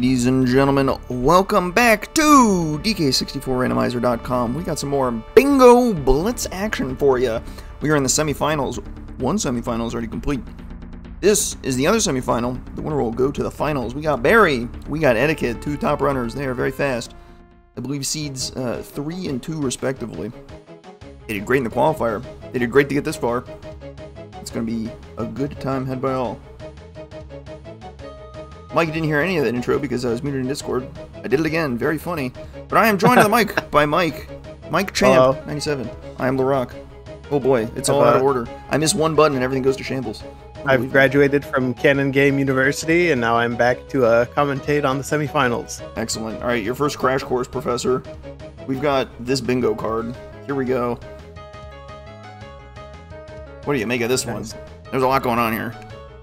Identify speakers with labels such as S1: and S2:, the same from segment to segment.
S1: Ladies and gentlemen, welcome back to DK64 Randomizer.com. We got some more bingo blitz action for you. We are in the semifinals. One semifinal is already complete. This is the other semifinal. The winner will go to the finals. We got Barrie. We got Eddaket, two top runners. They are very fast. I believe seeds 3 and 2 respectively. They did great in the qualifier. They did great to get this far. It's going to be a good time had by all. Mike didn't hear any of that intro because I was muted in Discord. I did it again, very funny. But I am joined on the mic by Mike Champ, 97. I am LaRock. Oh boy, it's all out of order. I miss one button and everything goes to shambles.
S2: I've graduated from Canon Game University and now I'm back to commentate on the semifinals.
S1: Excellent. All right, your first crash course, Professor. We've got this bingo card. Here we go. What do you make of this one? There's a lot going on here.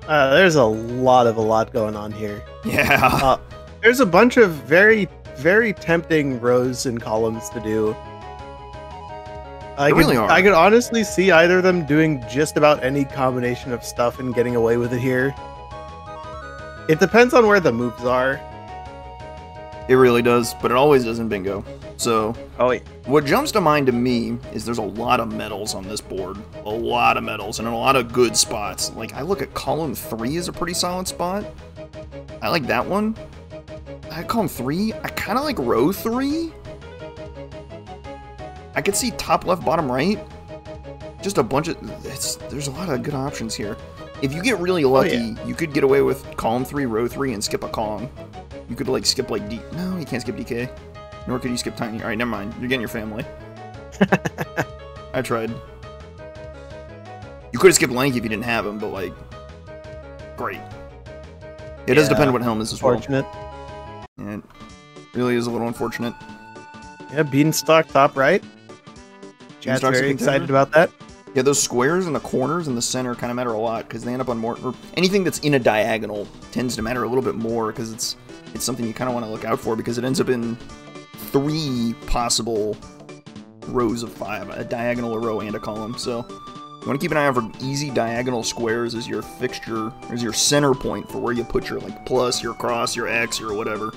S2: There's a lot going on here.
S1: Yeah.
S2: There's a bunch of very tempting rows and columns to do. I could honestly see either of them doing just about any combination of stuff and getting away with it here. It depends on where the moves are.
S1: It really does, but it always does in bingo. So, what jumps to mind to me is there's a lot of medals on this board. A lot of medals and a lot of good spots. Like, I look at column 3 as a pretty solid spot. I like that one. I like column 3. I kind of like row 3. I could see top left, bottom right. Just a bunch of... there's a lot of good options here. If you get really lucky, you could get away with column 3, row 3, and skip a Kong. You could, like, skip, like, D... No, you can't skip DK. Nor could you skip Tiny. Alright, never mind. You're getting your family. I tried. You could have skipped Lanky if you didn't have him, but, like... Great. It does depend on what helm is as well.
S2: Unfortunate.
S1: And it really is a little unfortunate.
S2: Yeah, Beanstalk top right. Chat's very excited about that.
S1: Yeah, those squares and the corners and the center kind of matter a lot, because they end up on more... Or anything that's in a diagonal tends to matter a little bit more, because it's something you kind of want to look out for, because it ends up in 3 possible rows of 5, a diagonal, a row, and a column. So you want to keep an eye out for easy diagonal squares as your fixture, as your center point for where you put your like plus, your cross, your X, or whatever.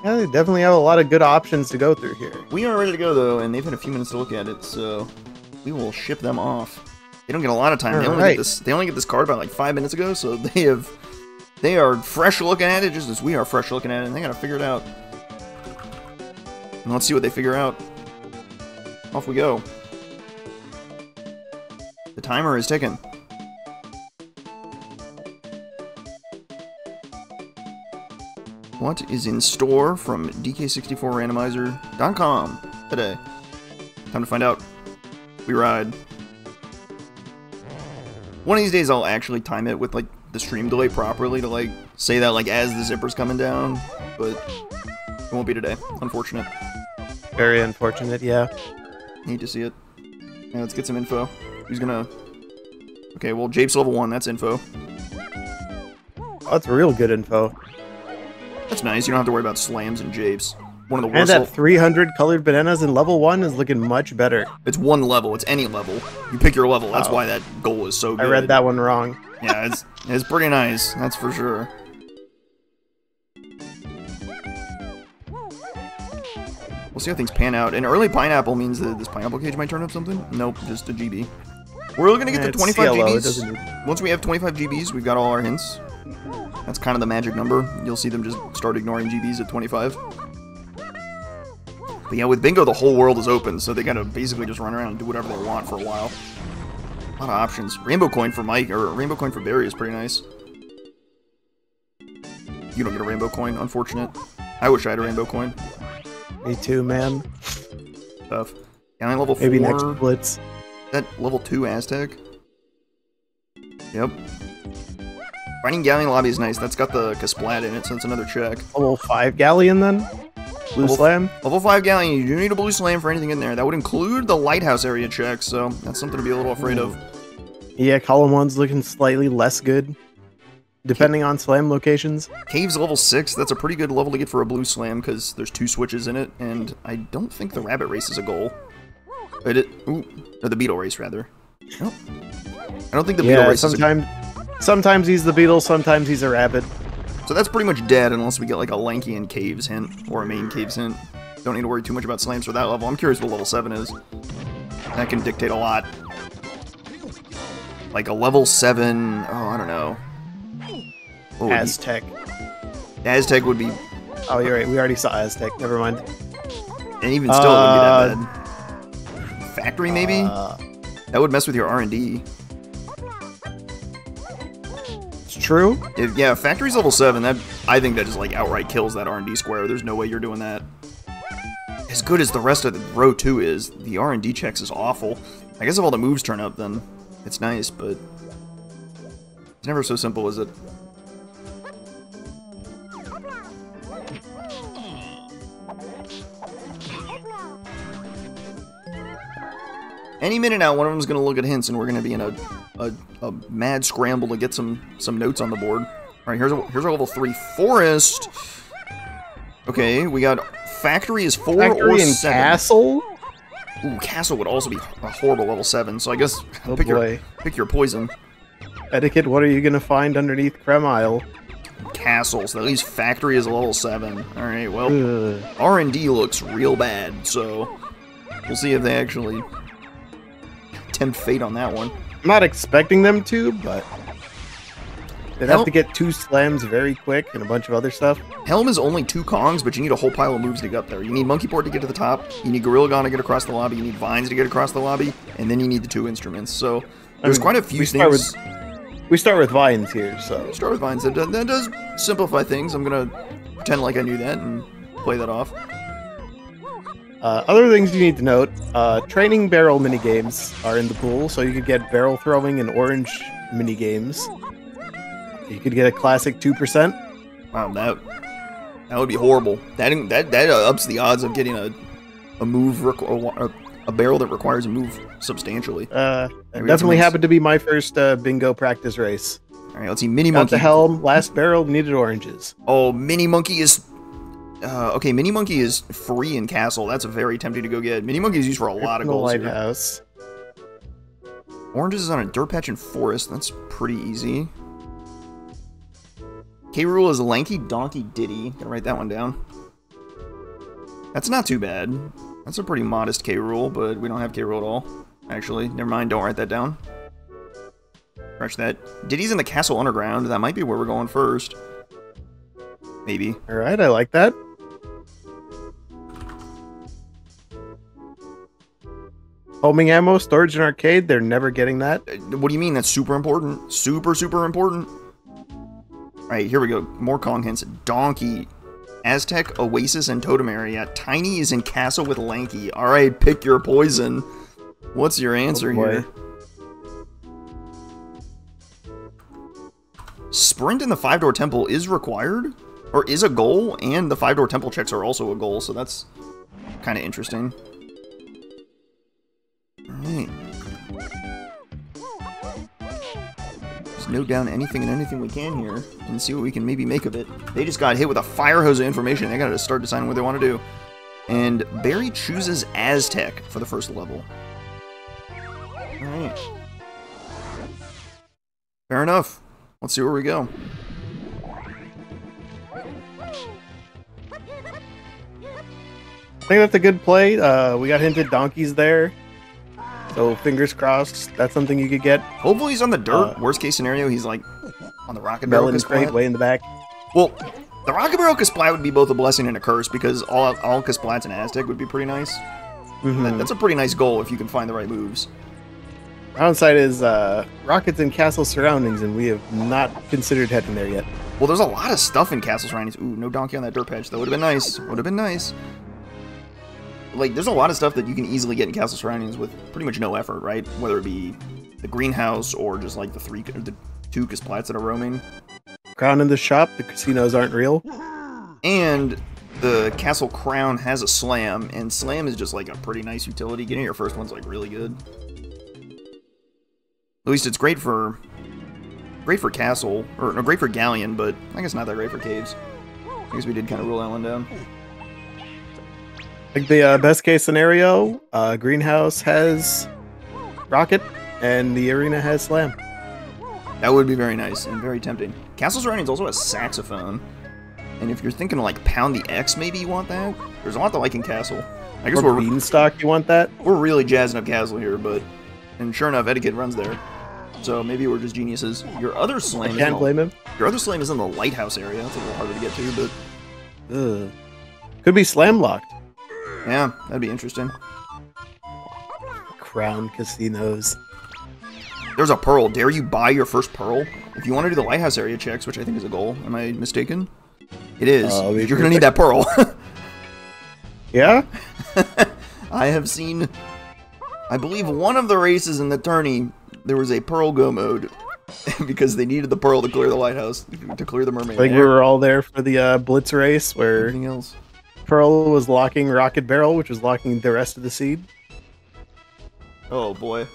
S2: Yeah, they definitely have a lot of good options to go through here.
S1: We are ready to go though, and they've had a few minutes to look at it, so we will ship them off. They don't get a lot of time. They only get this card about like 5 minutes ago, so they are fresh looking at it just as we are fresh looking at it, and they gotta figure it out. And let's see what they figure out. Off we go. The timer is ticking. What is in store from DK64 Randomizer.com today? Time to find out. We ride. One of these days I'll actually time it with like the stream delay properly to like say that like as the zipper's coming down, but it won't be today. Unfortunate.
S2: Very unfortunate, yeah.
S1: Hate to see it. Yeah, let's get some info. Who's gonna... Okay, well, Jape's level 1, that's info.
S2: Oh, that's real good info.
S1: That's nice, you don't have to worry about slams and Japes. One of the
S2: worst.
S1: And
S2: that 300 colored bananas in level 1 is looking much better.
S1: It's one level, it's any level. You pick your level, that's why that goal is so good.
S2: I read that one wrong.
S1: Yeah, it's pretty nice, that's for sure. We'll see how things pan out. An early pineapple means that this pineapple cage might turn up something? Nope, just a GB. We're looking to get to 25 GBs. Once we have 25 GBs, we've got all our hints. That's kind of the magic number. You'll see them just start ignoring GBs at 25. But yeah, with bingo, the whole world is open, so they gotta basically just run around and do whatever they want for a while. A lot of options. Rainbow coin for Mike, or rainbow coin for Barrie is pretty nice. You don't get a rainbow coin, unfortunate. I wish I had a rainbow coin.
S2: Me too, man.
S1: Tough. Yeah, I'm level 4.
S2: Maybe next Blitz.
S1: That level 2 Aztec? Yep. Finding Galleon Lobby is nice. That's got the Kasplat in it, so it's another check.
S2: Level 5 Galleon, then? Blue Slam?
S1: Level 5 Galleon. You do need a Blue Slam for anything in there. That would include the Lighthouse area check, so that's something to be a little afraid of.
S2: Yeah, column 1's looking slightly less good, depending on slam locations.
S1: Cave's level 6. That's a pretty good level to get for a Blue Slam, because there's 2 switches in it, and I don't think the Rabbit Race is a goal. Or the Beetle Race, rather. Nope. I don't think the Beetle Race is a goal.
S2: Sometimes he's the beetle, sometimes he's a rabbit.
S1: So that's pretty much dead unless we get like a lanky and caves hint, or a main caves hint. Don't need to worry too much about slams for that level. I'm curious what level 7 is. That can dictate a lot. Like a level 7, oh, I don't know. Oh,
S2: Aztec.
S1: Aztec would be...
S2: Oh, you're right. We already saw Aztec. Never mind.
S1: And even still, it wouldn't be that bad. Factory, maybe? That would mess with your R&D.
S2: It's true.
S1: Yeah, Factory's level 7. I think that just like outright kills that R&D square. There's no way you're doing that. As good as the rest of the row 2 is, the R&D checks is awful. I guess if all the moves turn up, then it's nice, but it's never so simple, is it? Any minute now, one of them's going to look at hints, and we're going to be in a mad scramble to get some notes on the board. All right, here's our level 3 Forest. Okay, we got Factory is 4
S2: Factory
S1: or
S2: and
S1: 7.
S2: Castle?
S1: Ooh, Castle would also be a horrible level 7, so I guess pick your poison.
S2: Eddaket, what are you going to find underneath Creme Isle?
S1: Castle, so at least Factory is a level 7. Alright, well, R&D looks real bad, so we'll see if they actually tempt fate on that one.
S2: I'm not expecting them to, but they'd have to get 2 slams very quick and a bunch of other stuff.
S1: Helm is only 2 Kongs, but you need a whole pile of moves to get up there. You need Monkey Port to get to the top, you need Gorilla Gon to get across the lobby, you need Vines to get across the lobby, and then you need the 2 instruments. So there's quite a few things.
S2: We start with Vines here, so...
S1: Start with Vines. That does simplify things. I'm going to pretend like I knew that and play that off.
S2: Other things you need to note, training barrel minigames are in the pool, so you could get barrel throwing and orange minigames. You could get a classic 2%.
S1: Wow, that would be horrible. That ups the odds of getting a move, a barrel that requires a move substantially.
S2: Definitely happened to be my first bingo practice race.
S1: All right, let's see. Mini Monkey.
S2: Got the helm. Last barrel needed oranges.
S1: Oh, Mini Monkey is... okay, Mini Monkey is free in Castle. That's very tempting to go get. Mini Monkey is used for a lot of goals.
S2: Lighthouse.
S1: Oranges is on a dirt patch in Forest. That's pretty easy. K. Rool is Lanky Donkey Diddy. Gotta write that one down. That's not too bad. That's a pretty modest K. Rool, but we don't have K. Rool at all. Actually, never mind. Don't write that down. Scratch that. Diddy's in the Castle Underground. That might be where we're going first. Maybe.
S2: Alright, I like that. Homing ammo, storage and arcade, they're never getting that.
S1: What do you mean? That's super important. Super, super important. Alright, here we go. More Kong hints. Donkey. Aztec, Oasis, and Totem Area. Tiny is in Castle with Lanky. Alright, pick your poison. What's your answer here? Sprint in the 5-door temple is required? Or is a goal, and the 5-door temple checks are also a goal, so that's kind of interesting. Alright. Just note down anything and anything we can here, and see what we can maybe make of it. They just got hit with a fire hose of information. They gotta start deciding what they want to do. And Barrie chooses Aztec for the first level. Alright. Fair enough. Let's see where we go.
S2: I think that's a good play. We got hinted donkeys there. So fingers crossed, that's something you could get.
S1: Hopefully he's on the dirt. Worst case scenario, he's like on the rocket barrel
S2: Kasplat way in the back.
S1: Well, the rocket barrel Kasplat would be both a blessing and a curse because all Kasplats and Aztec would be pretty nice. That's a pretty nice goal if you can find the right moves.
S2: Downside is rockets and castle surroundings, and we have not considered heading there yet.
S1: Well, there's a lot of stuff in castle surroundings. Ooh, no donkey on that dirt patch. That would have been nice. Would have been nice. Like, there's a lot of stuff that you can easily get in castle surroundings with pretty much no effort, right? Whether it be the greenhouse or just like the 2 Kasplats that are roaming.
S2: Crown in the shop. The casinos aren't real.
S1: And the castle crown has a slam, and slam is just like a pretty nice utility. Getting your first one's like really good. At least it's great for castle, or no, great for galleon, but I guess not that great for caves. I guess we did kind of rule that one down.
S2: I think the best case scenario, greenhouse has rocket, and the arena has slam.
S1: That would be very nice and very tempting. Castle Surroundings also has saxophone. And if you're thinking of like pound the X, maybe you want that. There's a lot to like in Castle. I guess
S2: we're Beanstalk, you want that?
S1: We're really jazzing up Castle here, but and sure enough, Eddaket runs there. So maybe we're just geniuses. Your other slam.
S2: Can't blame him.
S1: Your other slam is in the lighthouse area. That's a little harder to get to, but
S2: could be slam locked.
S1: Yeah, that'd be interesting.
S2: Crown casinos.
S1: There's a pearl. Dare you buy your first pearl? If you want to do the lighthouse area checks, which I think is a goal. Am I mistaken? It is. You're gonna need that pearl.
S2: Yeah?
S1: I have seen, I believe one of the races in the tourney, there was a pearl go mode. Because they needed the pearl to clear the lighthouse, to clear the mermaid.
S2: Like we were all there for the Blitz race where
S1: everything else.
S2: Pearl was locking Rocket Barrel, which was locking the rest of the seed.
S1: Oh boy.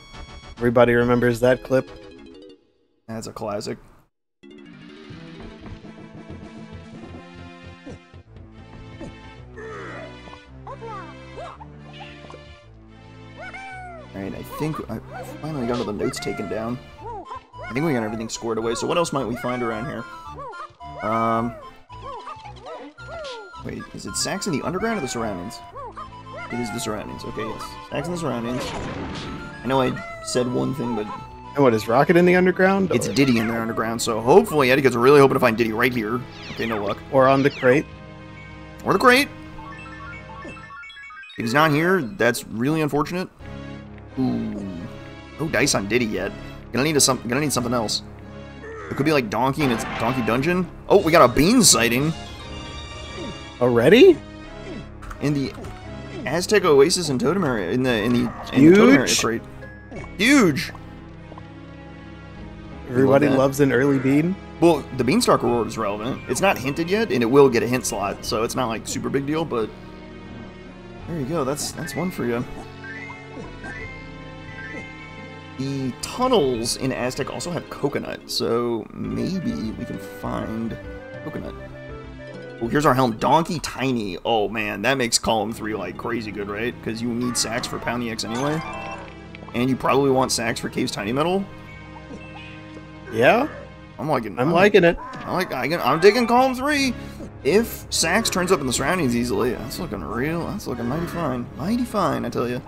S2: Everybody remembers that clip.
S1: That's a classic. Alright, I think I finally got all the notes taken down. I think we got everything squared away, so what else might we find around here? Wait, is it Sax in the underground or the surroundings? It is the surroundings, okay, yes. Sax in the surroundings. I know I said one thing, but...
S2: And what, is Rocket in the underground?
S1: It's Diddy in the underground, so hopefully Eddaket's really hoping to find Diddy right here. Okay, no luck.
S2: Or on the crate.
S1: Or the crate! If he's not here, that's really unfortunate. Ooh. No dice on Diddy yet. Gonna need something else. It could be like Donkey and its Donkey Dungeon. Oh, we got a bean sighting.
S2: Already?
S1: In the Aztec Oasis and Totem area. In the Totem area crate. Huge!
S2: Everybody loves an early bean.
S1: Well, the Beanstalk reward is relevant. It's not hinted yet, and it will get a hint slot, so it's not like super big deal, but there you go. That's one for you. The tunnels in Aztec also have coconut, so maybe we can find coconut. Oh, here's our helm, Donkey Tiny. Oh man, that makes column 3 like crazy good, right? Because you need Sax for Pound the X anyway, and you probably want Sax for Cave's Tiny Metal.
S2: Yeah,
S1: I'm liking
S2: it.
S1: I'm digging column 3. If Sax turns up in the surroundings easily, that's looking real. That's looking mighty fine. Mighty fine, I tell you.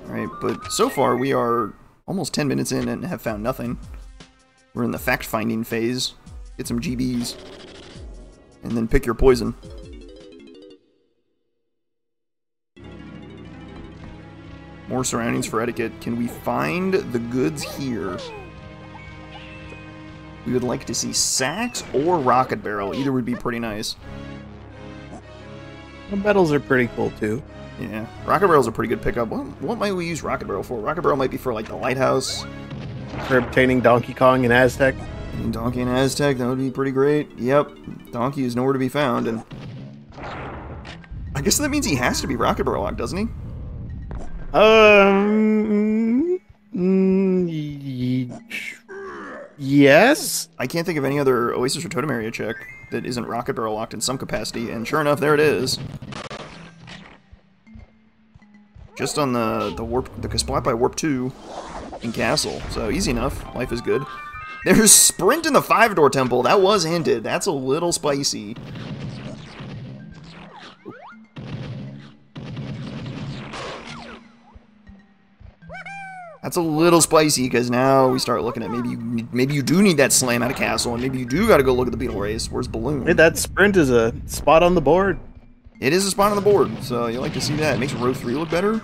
S1: Alright, but so far we are almost 10 minutes in and have found nothing. We're in the fact-finding phase. Get some GBs. And then pick your poison. More surroundings for Eddaket. Can we find the goods here? We would like to see Sax or Rocket Barrel. Either would be pretty nice.
S2: The medals are pretty cool too.
S1: Yeah, Rocket Barrel's a pretty good pickup. What might we use Rocket Barrel for? Rocket Barrel might be for like the lighthouse.
S2: For obtaining Donkey Kong and Aztec.
S1: Donkey and Aztec, that would be pretty great. Yep, Donkey is nowhere to be found, and I guess that means he has to be Rocket Barrel locked, doesn't he?
S2: Yes.
S1: I can't think of any other Oasis or Totem area check that isn't Rocket Barrel locked in some capacity, and sure enough, there it is. Just on the spot by Warp 2 in Castle, so easy enough. Life is good. There's Sprint in the 5-door temple. That was hinted. That's a little spicy. That's a little spicy because now we start looking at maybe you do need that slam out of Castle, and maybe you do got to go look at the Beetle Race. Where's Balloon?
S2: Hey, that Sprint is a spot on the board.
S1: It is a spot on the board, so you like to see that. It makes row 3 look better.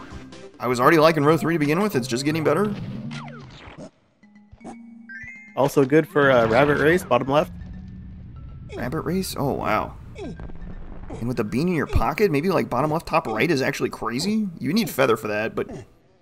S1: I was already liking row 3 to begin with. It's just getting better.
S2: Also good for Rabbit Race, bottom left.
S1: Rabbit Race? Oh, wow. And with the bean in your pocket, maybe like bottom left, top right is actually crazy. You need Feather for that, but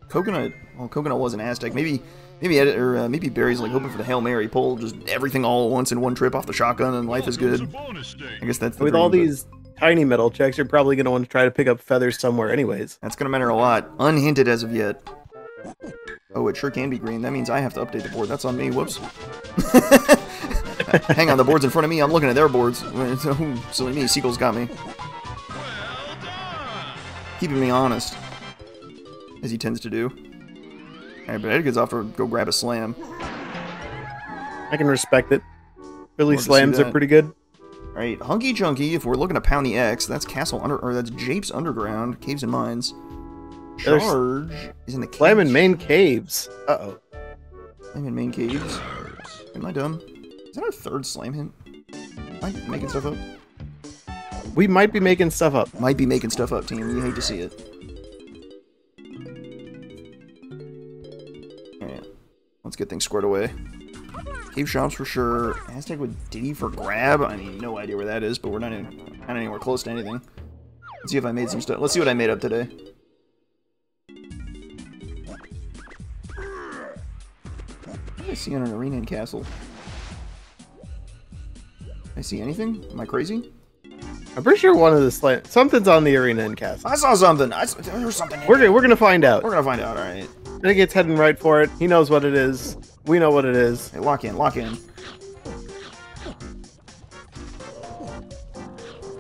S1: Coconut, well, Coconut was an Aztec. Maybe Barry's like hoping for the Hail Mary pull, just everything all at once in one trip off the shotgun, and life is good. I guess that's the
S2: with
S1: dream,
S2: all these tiny metal checks, you're probably going to want to try to pick up feathers somewhere anyways.
S1: That's going to matter a lot. Unhinted as of yet. Oh, it sure can be green. That means I have to update the board. That's on me. Whoops. Hang on, the board's in front of me. I'm looking at their boards. Silly me. Seagull's got me. Keeping me honest. as he tends to do. Alright, but Eddaket's off to go grab a slam.
S2: I can respect it. Philly slams are pretty good.
S1: Alright, Hunky Chunky, if we're looking to pound the X, that's that's Jape's Underground, Caves and Mines. Charge is in the caves.
S2: Slam in main caves. Uh-oh.
S1: Slam in main caves. Am I dumb? Is that our third slam hint? Am I making stuff up?
S2: We might be making stuff up.
S1: Might be making stuff up, team. You hate to see it. Alright. Let's get things squared away. Cave shops for sure. Aztec with Diddy for grab. I mean, no idea where that is, but we're not anywhere close to anything. Let's see if I made some stuff. Let's see what I made up today. What do I see on an arena and castle? I see anything? Am I crazy?
S2: I'm pretty sure one of the something's on the arena and castle.
S1: I saw something. There was something.
S2: We're gonna find out.
S1: We're gonna find out. All right.
S2: Renegades heading right for it. He knows what it is. We know what it is.
S1: Hey, lock in. Lock in.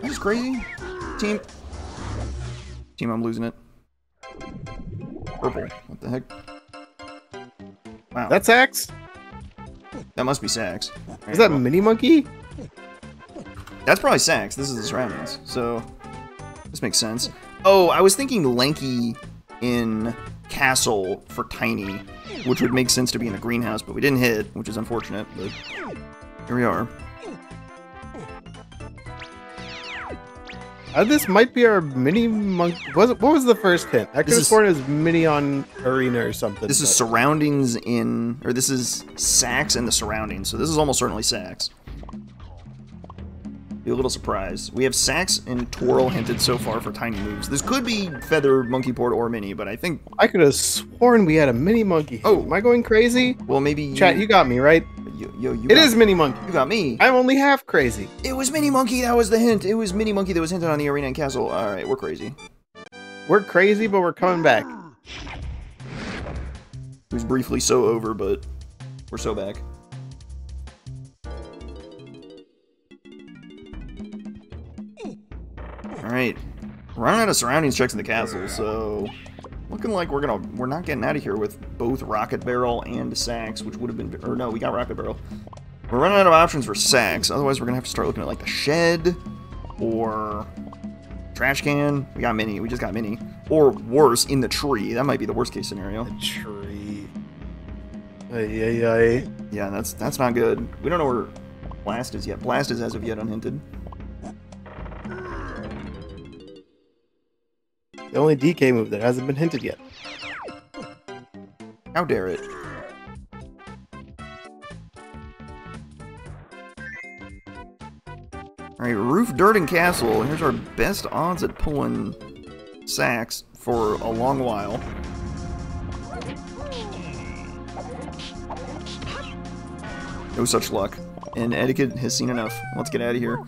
S1: That's crazy. Team. I'm losing it. Purple. What the heck? Wow.
S2: That's Sax?
S1: That must be Sax.
S2: Is that Mini Monkey?
S1: That's probably Sax. This is the surroundings. So, this makes sense. Oh, I was thinking Lanky in Castle for Tiny, which would make sense to be in the greenhouse, but we didn't hit, which is unfortunate, but here we are.
S2: This might be our Mini Monkey. What was the first hint? I could have sworn it was Mini on Arena or something.
S1: This is surroundings in, or this is Sax and the surroundings, so this is almost certainly Sax. Be a little surprised. We have Sax and Twirl hinted so far for tiny moves. This could be Feather, Monkey Port, or Mini, but I think...
S2: I could have sworn we had a Mini Monkey. Oh, am I going crazy?
S1: Well, maybe...
S2: Chat, you got me, right? It is Mini Monkey.
S1: You got me.
S2: I'm only half crazy.
S1: It was Mini Monkey, that was the hint. It was Mini Monkey that was hinted on the Arena and Castle. Alright, we're crazy.
S2: We're crazy, but we're coming back.
S1: It was briefly so over, but we're so back. Alright, running out of surroundings checks in the castle, so looking like we're not getting out of here with both Rocket Barrel and Sax, which would have been, or no, we got Rocket Barrel. We're running out of options for Sax, otherwise we're gonna have to start looking at like the shed or trash can. We got Mini, we just got Mini, or worse, in the tree. That might be the worst case scenario.
S2: The tree. Ay.
S1: Yeah, that's not good. We don't know where Blast is yet. Blast is as of yet unhinted.
S2: The only DK move that hasn't been hinted yet.
S1: How dare it? Alright, Roof, Dirt, and Castle. Here's our best odds at pulling Sax for a long while. No such luck. And Eddaket has seen enough. Let's get out of here.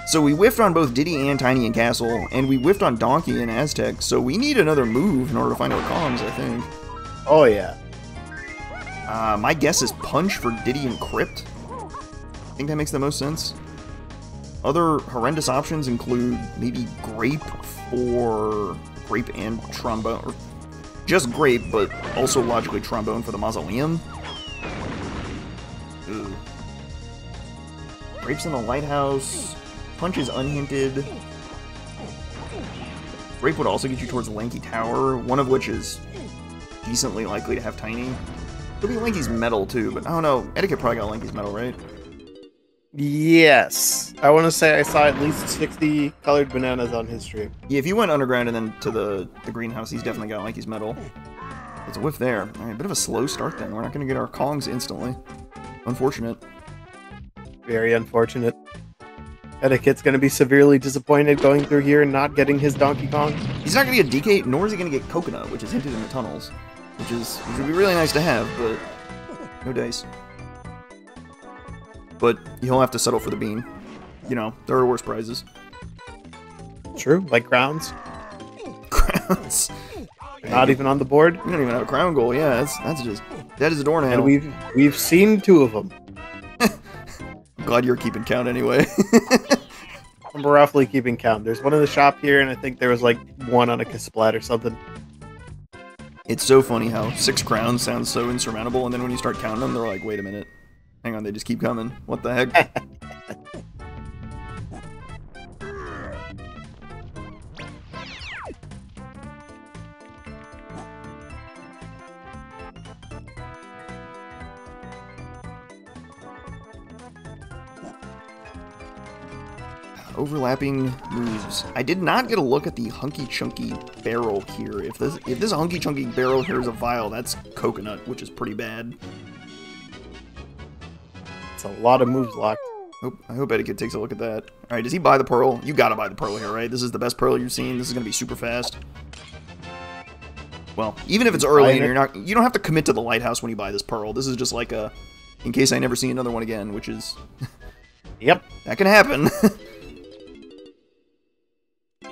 S1: So we whiffed on both Diddy and Tiny and Castle, and we whiffed on Donkey and Aztec, so we need another move in order to find our columns, I think.
S2: Oh, yeah.
S1: My guess is Punch for Diddy and Crypt. I think that makes the most sense. Other horrendous options include maybe Grape for Grape and Trombone, or just Grape, but also logically Trombone for the Mausoleum. Ooh. Grape's in the Lighthouse. Punch is unhinted. Grape would also get you towards Lanky Tower, one of which is decently likely to have Tiny. Could be Lanky's Metal too, but I don't know. Eddaket probably got Lanky's Metal, right?
S2: Yes. I want to say I saw at least 60 colored bananas on his stream.
S1: Yeah, if you went underground and then to the greenhouse, he's definitely got Lanky's Metal. It's a whiff there. Alright, bit of a slow start then. We're not going to get our Kongs instantly. Unfortunate.
S2: Very unfortunate. Eddaket's going to be severely disappointed going through here and not getting his Donkey Kong.
S1: He's not going to get DK, nor is he going to get Coconut, which is hinted in the tunnels. Which would be really nice to have, but no dice. But he'll have to settle for the bean. You know, there are worse prizes.
S2: True, like crowns.
S1: Crowns.
S2: Not even on the board.
S1: We don't even have a crown goal. Yeah, that's just dead as a doornail.
S2: And we've seen 2 of them.
S1: Glad you're keeping count anyway.
S2: I'm roughly keeping count. There's one in the shop here, and I think there was like one on a Kasplat or something.
S1: It's so funny how 6 crowns sounds so insurmountable, and then when you start counting them, they're like, wait a minute. Hang on, they just keep coming. What the heck? Overlapping moves. I did not get a look at the hunky chunky barrel here. If this hunky chunky barrel here is a vial, that's coconut, which is pretty bad.
S2: It's a lot of moves locked.
S1: I hope eddaket takes a look at that. Alright, does he buy the pearl? You gotta buy the pearl here, right? This is the best pearl you've seen. This is gonna be super fast. Well, even if it's early and you don't have to commit to the lighthouse when you buy this pearl. This is just like a in case I never see another one again, which is
S2: yep,
S1: that can happen.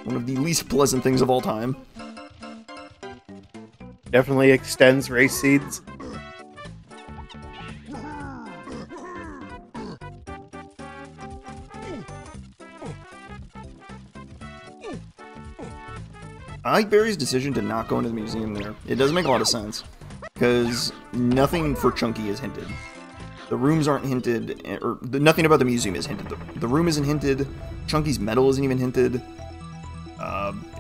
S1: One of the least pleasant things of all time.
S2: Definitely extends race seeds.
S1: I like Barrie's decision to not go into the museum there. It doesn't make a lot of sense. Because nothing for Chunky is hinted. The rooms aren't hinted, or nothing about the museum is hinted. The room isn't hinted. Chunky's medal isn't even hinted.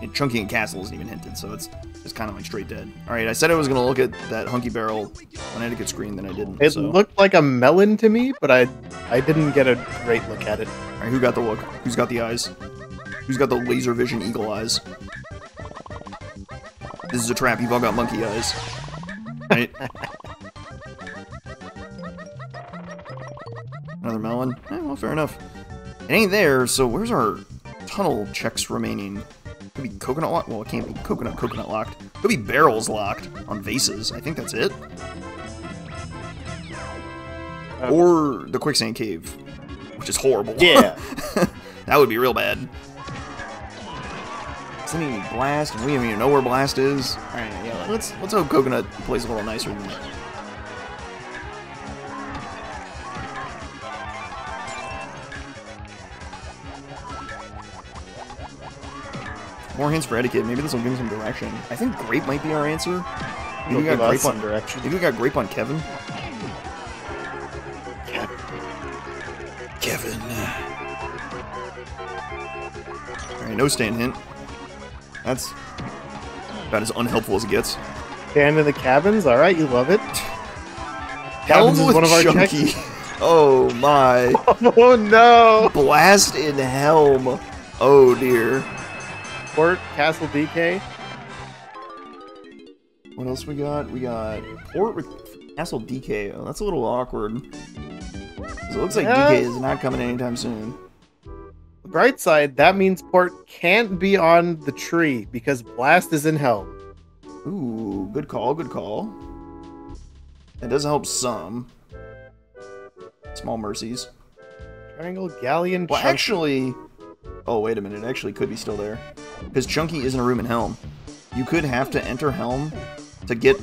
S1: And Chunky and Castle isn't even hinted, so it's kind of like straight dead. Alright, I said I was going to look at that hunky barrel on eddaket screen, then I didn't.
S2: It looked like a melon to me, but I didn't get a great look at it.
S1: Alright, who got the look? Who's got the eyes? Who's got the laser vision eagle eyes? This is a trap, you've all got monkey eyes. Right? Another melon? Well, fair enough. It ain't there, so where's our tunnel checks remaining? Could be coconut locked? Well, it can't be coconut locked. Could be barrels locked on vases. I think that's it. Or the quicksand cave, which is horrible.
S2: Yeah.
S1: That would be real bad. Isn't any blast? We don't even know where blast is. Alright, yeah, let's hope coconut plays a little nicer than that. More hints for eddaket. Maybe this will give him some direction. I think grape might be our answer. Maybe we got grape on direction. Maybe we got grape on Kevin. Kevin. Alright, no stand hint. That's about as unhelpful as it gets.
S2: Stand in the cabins? Alright, you love it.
S1: Cabins is one of our checks. Oh my.
S2: Oh no!
S1: Blast in helm. Oh dear.
S2: Port, Castle DK.
S1: What else we got? We got Port with Castle DK. Oh, that's a little awkward. So it looks like DK is not coming anytime soon.
S2: The bright side, that means Port can't be on the tree because Blast is in Helm.
S1: Ooh, good call, good call. That does help some. Small mercies.
S2: Triangle, Galleon,
S1: well, actually... Oh, wait a minute. It actually could be still there. Because Chunky isn't a room in Helm. You could have to enter Helm to get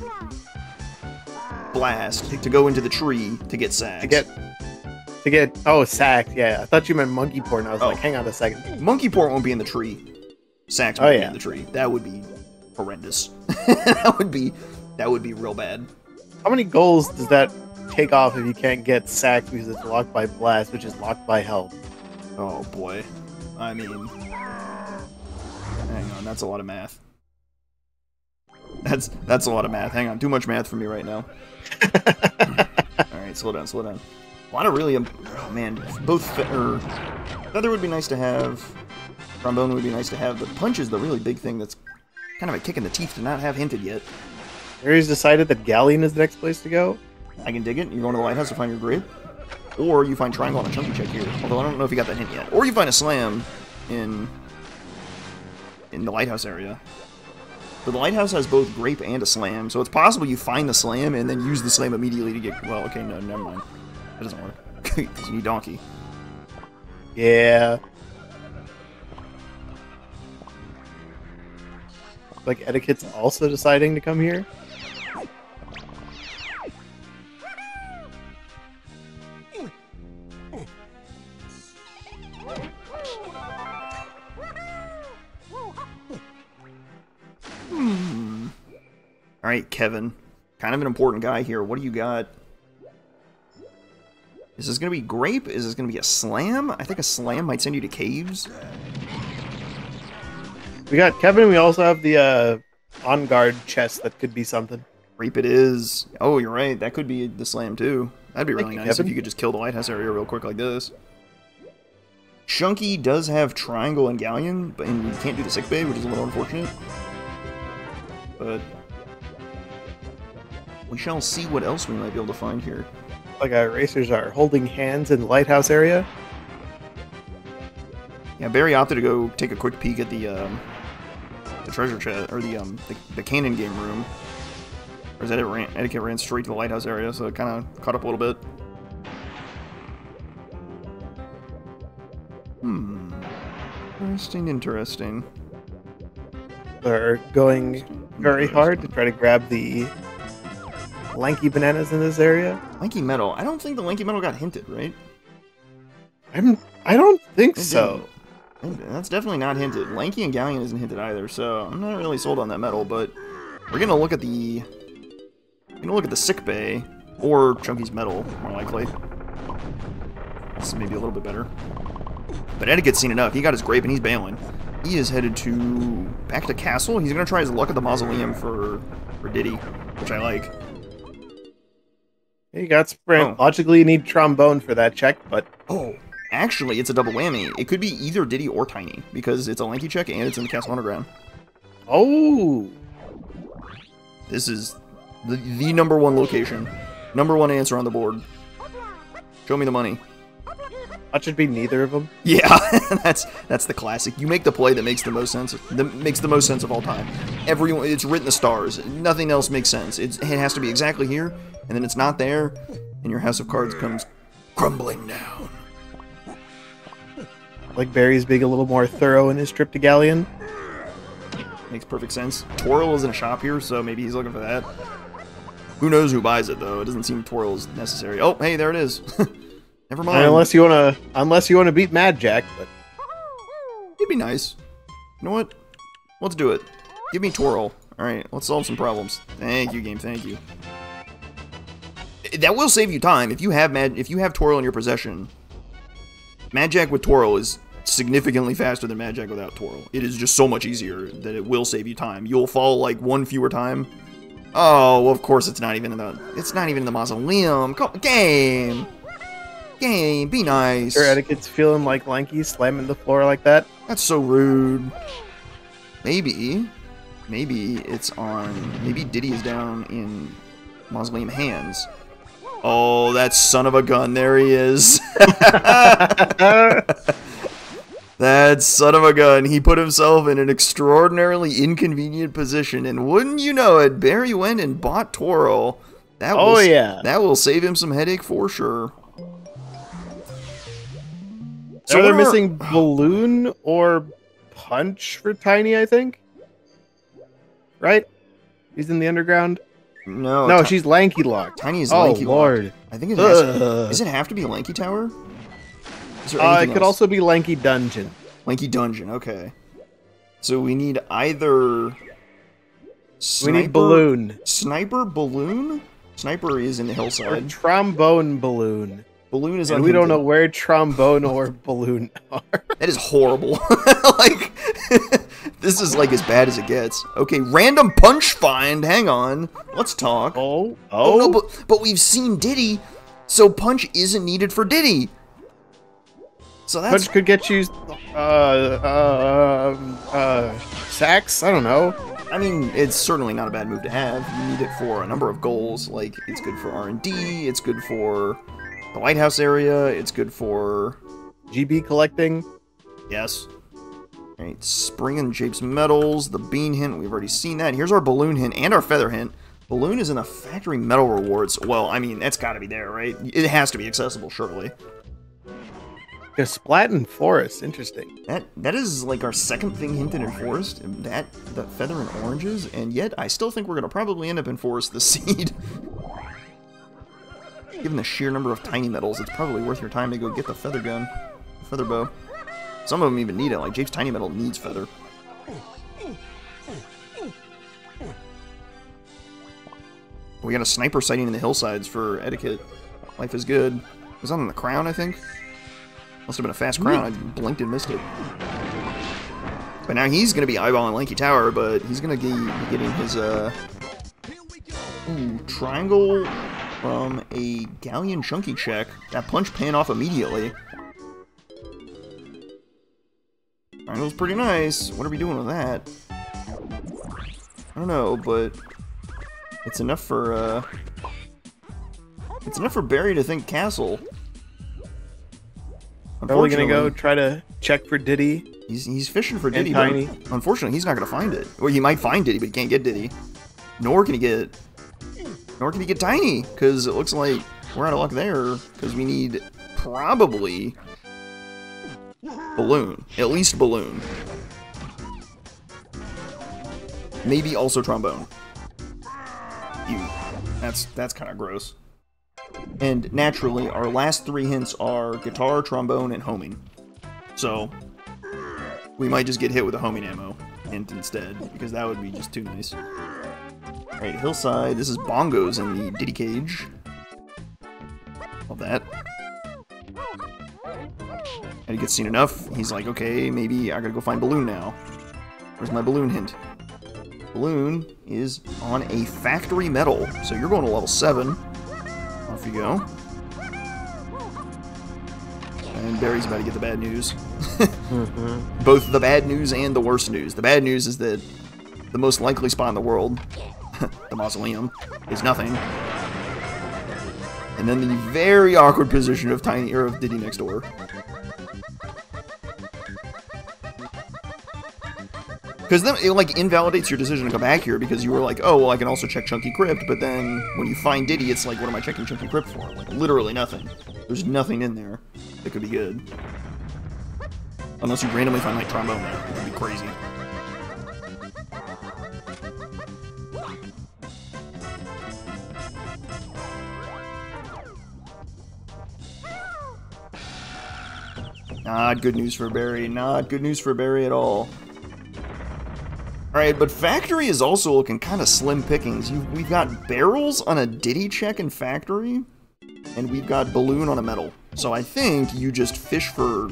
S1: Blast, to go into the tree to get Sax.
S2: To get oh, Sax, yeah. I thought you meant Monkey Port, and I was like, hang on a second.
S1: Monkey Port won't be in the tree. Sax won't be in the tree. That would be horrendous. that would be real bad. How
S2: many goals does that take off if you can't get Sax because it's locked by Blast, which is locked by Helm?
S1: Oh boy. I mean, hang on, that's a lot of math. That's a lot of math. Hang on, too much math for me right now. Alright, slow down, slow down. A lot of really, oh man, both, Feather would be nice to have, Trombone would be nice to have, but Punch is the really big thing that's kind of a kick in the teeth to not have hinted yet.
S2: Aries decided that Galleon is the next place to go?
S1: I can dig it. You're going to the lighthouse to find your grape. Or you find Triangle on a Chunky check here. Although I don't know if you got that hint yet. Or you find a Slam in the lighthouse area. But the lighthouse has both grape and a Slam, so it's possible you find the Slam and then use the Slam immediately to get... Well, okay, no, never mind. That doesn't work. Because you need Donkey.
S2: Yeah. Like, Eddaket's also deciding to come here?
S1: Alright, Kevin. Kind of an important guy here. What do you got? Is this going to be Grape? Is this going to be a Slam? I think a Slam might send you to caves.
S2: We got Kevin, we also have the on-guard chest that could be something.
S1: Grape it is. Oh, you're right. That could be the Slam, too. That'd be really nice
S2: Kevin.
S1: if you could just kill the lighthouse area real quick like this. Chunky does have Triangle and Galleon, but and we can't do the Sick Bay, which is a little unfortunate. But we shall see what else we might be able to find here.
S2: Like our racers are holding hands in the lighthouse area.
S1: Yeah, Barrie opted to go take a quick peek at the treasure chest, or the cannon game room. Or is that Eddaket ran straight to the lighthouse area, so it kind of caught up a little bit. Interesting.
S2: They're going very hard to try to grab the lanky bananas in this area.
S1: Lanky metal. I don't think the lanky metal got hinted, right?
S2: I don't think so.
S1: That's definitely not hinted. Lanky and Galleon isn't hinted either, so I'm not really sold on that metal, but we're gonna look at the sick bay or Chunky's metal, more likely. This is maybe a little bit better. But Eddaket's seen enough. He got his Grape and he's bailing. He is headed back to Castle. He's gonna try his luck at the Mausoleum for Diddy, which I like.
S2: You got Sprint. Oh. Logically, you need Trombone for that check, but...
S1: Oh, actually, it's a double whammy. It could be either Diddy or Tiny, because it's a Lanky check and it's in the Castle Underground.
S2: Oh!
S1: This is the #1 location. #1 answer on the board. Show me the money.
S2: That should be neither of them.
S1: Yeah, that's the classic. You make the play that makes the most sense. That makes the most sense of all time. Everyone, it's written the stars. Nothing else makes sense. It has to be exactly here, and then it's not there, and your house of cards comes crumbling down.
S2: Like Barry's being a little more thorough in his trip to Galleon.
S1: Makes perfect sense. Twirl is in a shop here, so maybe he's looking for that. Who knows who buys it though? It doesn't seem Twirl is necessary. Oh, hey, there it is. Never mind.
S2: Unless you wanna beat Mad Jack, but
S1: it'd be nice. You know what? Let's do it. Give me Twirl. All right, let's solve some problems. Thank you, game. Thank you. That will save you time if you have Twirl in your possession. Mad Jack with Twirl is significantly faster than Mad Jack without Twirl. It is just so much easier that it will save you time. You'll fall like one fewer time. Oh, well, of course it's not even in the Mausoleum. Game, be nice.
S2: Your Eddaket's feeling like Lanky slamming the floor like that.
S1: That's so rude. Maybe it's on. Maybe Diddy is down in Mausoleum hands. Oh, that son of a gun! There he is. That son of a gun. He put himself in an extraordinarily inconvenient position, and wouldn't you know it, Barrie went and bought Twirl. That will save him some headache for sure.
S2: So they're missing Balloon or Punch for Tiny, I think. Right? He's in the underground. No, she's Lanky locked.
S1: Tiny is Lanky locked.
S2: Lord.
S1: I think it has. Does it have to be Lanky Tower?
S2: It could also be Lanky Dungeon.
S1: Lanky Dungeon, okay. So we need either...
S2: We need Balloon.
S1: Sniper Balloon? Sniper is in the hillside.
S2: Or Trombone Balloon.
S1: Balloon is
S2: and we don't know where Trombone or Balloon are.
S1: That is horrible. Like, this is like as bad as it gets. Okay, random punch find. Hang on. Let's talk.
S2: Oh
S1: no, but we've seen Diddy, so punch isn't needed for Diddy. So that's...
S2: Punch could get you, sacks? I don't know.
S1: I mean, it's certainly not a bad move to have. You need it for a number of goals. Like, it's good for R&D, it's good for the lighthouse area, it's good for...
S2: GB collecting.
S1: Yes. Alright, Spring and Japes Metals, the Bean hint, we've already seen that. Here's our Balloon hint and our Feather hint. Balloon is in the Factory Metal Rewards. Well, I mean, that's gotta be there, right? It has to be accessible, surely.
S2: A Splat and Forest, interesting.
S1: That is like our second thing hinted in Forest. The Feather and Oranges, and yet I still think we're gonna probably end up in Forest the Seed. Given the sheer number of tiny metals, it's probably worth your time to go get the Feather Gun, Feather Bow. Some of them even need it, like Jake's Tiny Metal needs Feather. we got a sniper sighting in the hillsides for eddaket. Life is good. Was that on the crown, I think? Must have been a fast crown. I blinked and missed it. But now he's going to be eyeballing Lanky Tower, but he's going to be getting his, triangle from a Galleon Chunky check. That punch paying off immediately. Triangle's pretty nice. What are we doing with that? I don't know, but it's enough for Barrie to think castle.
S2: Probably gonna go try to check for Diddy.
S1: He's fishing for Diddy, but unfortunately he's not gonna find it. Well, he might find Diddy, but he can't get Diddy. Nor can he get Tiny, because it looks like we're out of luck there, because we need probably Balloon. At least Balloon. Maybe also Trombone. Ew. That's kind of gross. And naturally, our last 3 hints are Guitar, Trombone, and Homing. So, we might just get hit with a Homing ammo hint instead, because that would be just too nice. Alright, Hillside. This is Bongos in the Diddy Cage. Love that. And he gets seen enough. He's like, okay, maybe I gotta go find Balloon now. Where's my Balloon hint? Balloon is on a factory medal, so you're going to level 7. Off you go. And Barrie's about to get the bad news. Both the bad news and the worst news. The bad news is that the most likely spot in the world, the mausoleum, is nothing. And then the very awkward position of Diddy next door. Because then it, like, invalidates your decision to come back here, because you were like, oh, well, I can also check Chunky Crypt, but then when you find Diddy, it's like, what am I checking Chunky Crypt for? Like, literally nothing. There's nothing in there that could be good. Unless you randomly find, like, Trombone there. It would be crazy. Not good news for Barrie. Not good news for Barrie at all. Alright, but Factory is also looking kind of slim pickings. We've got barrels on a Diddy check in Factory, and we've got Balloon on a medal. So I think you just fish for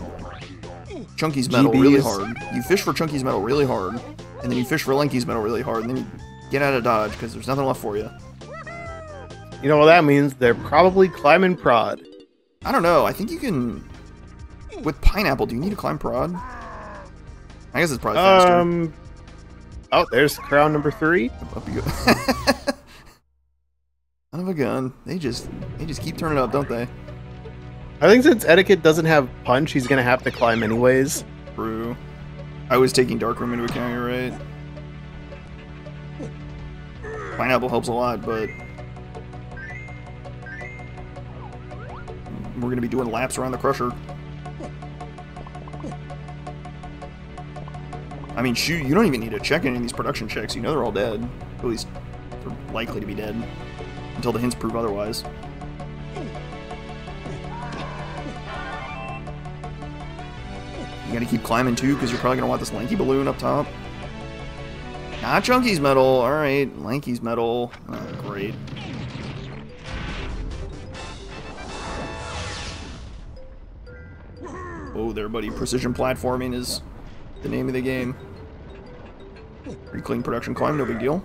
S1: Chunky's medal really hard. You fish for Chunky's medal really hard, and then you fish for Lanky's medal really hard, and then you get out of dodge, because there's nothing left for you.
S2: You know what that means? They're probably climbing prod.
S1: I don't know. I think you can... With Pineapple, do you need to climb prod? I guess it's probably faster.
S2: Oh, there's crown number 3.
S1: Up you go. Son of a gun. They just keep turning up, don't they?
S2: I think since eddaket doesn't have punch, he's gonna have to climb anyways.
S1: True. I was taking Darkroom into account, you're right. Pineapple helps a lot, but we're gonna be doing laps around the Crusher. I mean, shoot, you don't even need to check any of these production checks. You know they're all dead. At least, they're likely to be dead. Until the hints prove otherwise. You gotta keep climbing, too, because you're probably gonna want this Lanky Balloon up top. Not Chunky's medal. Alright, Lanky's medal. Oh, great. Oh, there, buddy. Precision platforming is the name of the game. Pretty clean production climb, no big deal.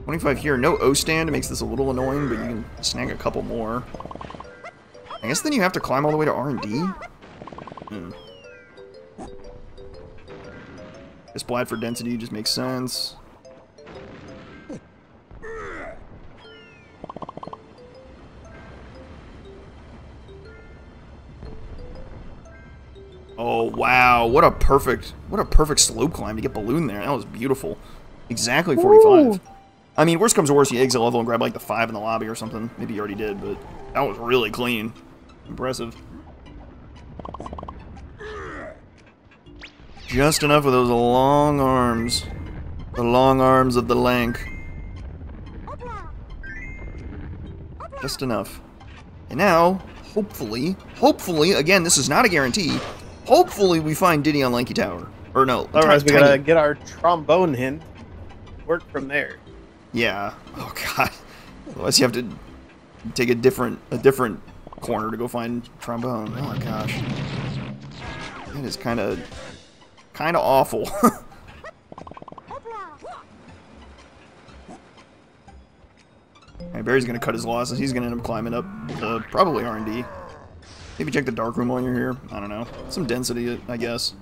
S1: 25 here, no O stand, makes this a little annoying, but you can snag a couple more. I guess then you have to climb all the way to R&D? This Splat for density just makes sense. Oh wow, what a perfect slope climb to get Balloon there. That was beautiful. Exactly 45. Ooh. I mean, worst comes to worst, you exit level and grab like the 5 in the lobby or something. Maybe you already did, but that was really clean. Impressive. Just enough with those long arms. The long arms of the Lank. Just enough. And now, hopefully, again, this is not a guarantee, hopefully we find Diddy on Lanky Tower. Or no.
S2: Otherwise we gotta get our Trombone hint. work from there.
S1: Yeah. Oh god. Unless you have to take a different corner to go find trombone. Oh my gosh. That is kind of awful. Alright, Barry's gonna cut his losses. He's gonna end up climbing up to probably R&D. Maybe check the dark room while you're here. I don't know. Some density, I guess.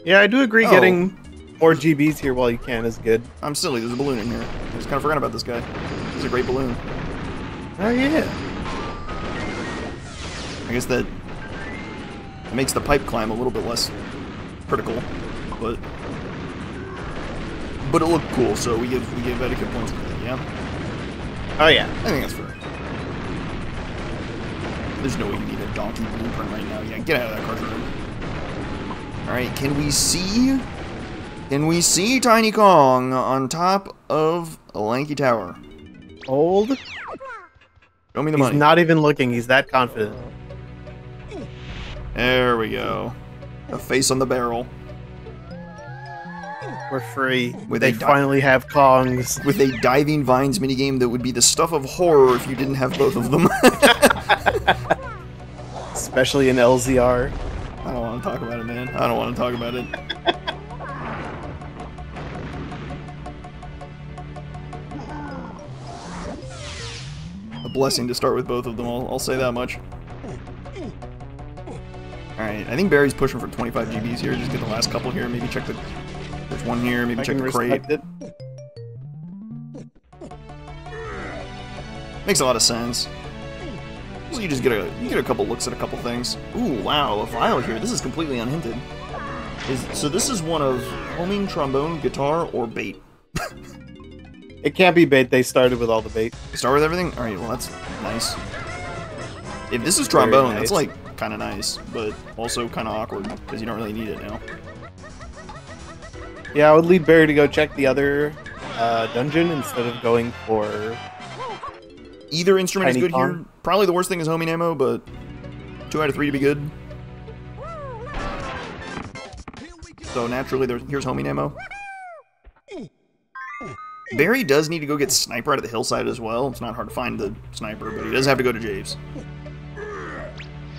S2: Yeah, I do agree getting more GBs here while you can is good.
S1: I'm silly. There's a balloon in here. I just kind of forgot about this guy. He's a great balloon.
S2: Oh, yeah.
S1: I guess that makes the pipe climb a little bit less critical, but it looked cool, so we give etiquette points for that, yeah?
S2: Oh, yeah.
S1: I think that's fair. There's no way you need a donkey blueprint right now. Yeah, get out of that crusher room. Alright, can we see Tiny Kong on top of a lanky tower?
S2: Hold.
S1: Show me the money.
S2: He's not even looking. He's that confident.
S1: There we go. A face on the barrel.
S2: We're free. They finally have Kongs.
S1: With a diving vines minigame that would be the stuff of horror if you didn't have both of them.
S2: Especially in LZR.
S1: I don't want to talk about it, man. I don't want to talk about it. A blessing to start with both of them, I'll say that much. Alright, I think Barry's pushing for 25 GBs here. Just get the last couple here. Maybe check the... There's one here. Maybe check the crate. Makes a lot of sense. So you just get a couple looks at a couple things. Ooh, wow, a vial here. This is completely unhinted. So this is one of homing, trombone, guitar, or bait.
S2: It can't be bait. They started with all the bait.
S1: They start with everything? Alright, well that's nice. If this is trombone, nice. That's like kind of nice, but also kind of awkward, because you don't really need it now.
S2: Yeah, I would lead Barry to go check the other dungeon instead of going for...
S1: Either instrument is good here. Probably the worst thing is homing ammo, but 2 out of 3 to be good. So naturally, here's homing ammo. Barry does need to go get sniper out of the hillside as well. It's not hard to find the sniper, but he does have to go to Javes.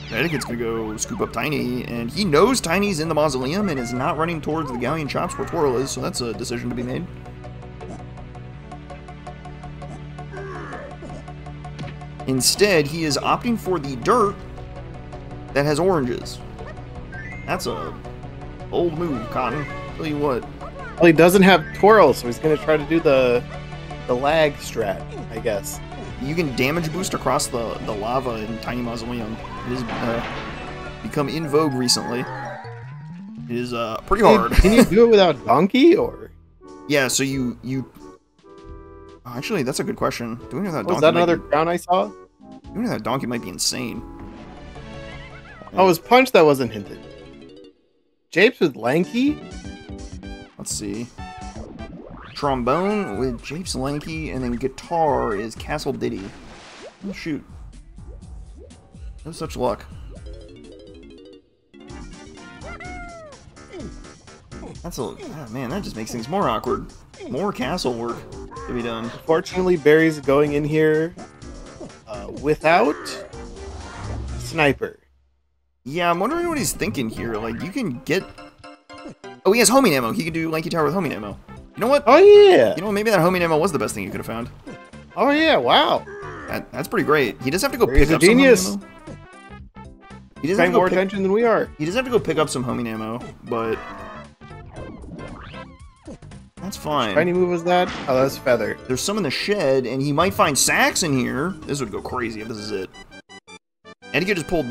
S1: Etiket's gonna go scoop up Tiny, and he knows Tiny's in the mausoleum and is not running towards the galleon shops where Twirl is, so that's a decision to be made. Instead, he is opting for the dirt that has oranges. That's a old move, Cotton. Tell you what.
S2: Well, he doesn't have Twirl, so he's going to try to do the lag strat, I guess.
S1: You can damage boost across the lava in Tiny Mausoleum. It has become in vogue recently. It is pretty hard.
S2: Can you do it without Donkey, or?
S1: Yeah, so you... Actually, that's a good question. Doing it without Donkey...
S2: Was that another crown I saw?
S1: Doing it without Donkey might be insane.
S2: Oh, it was Punch that wasn't hinted. Japes with Lanky?
S1: Let's see. Trombone with Japes Lanky, and then guitar is Castle Diddy. Oh, shoot. No such luck. That's a... man, that just makes things more awkward. More castle work to be done.
S2: Fortunately, Barry's going in here without Sniper.
S1: Yeah, I'm wondering what he's thinking here. Like, you can get... Oh, he has homing ammo. He can do Lanky Tower with homing ammo. You know what?
S2: Oh, yeah.
S1: You know what? Maybe that homing ammo was the best thing you could have found.
S2: Oh, yeah. Wow.
S1: That's pretty great. He does have to go
S2: Barry's
S1: pick up
S2: genius.
S1: some homing ammo. He doesn't
S2: paying more attention than we are.
S1: He does have to go pick up some homing ammo, but... That's fine.
S2: What tiny move was that? Oh, that's Feather.
S1: There's some in the shed, and he might find Sax in here. This would go crazy if this is it. Etiket just pulled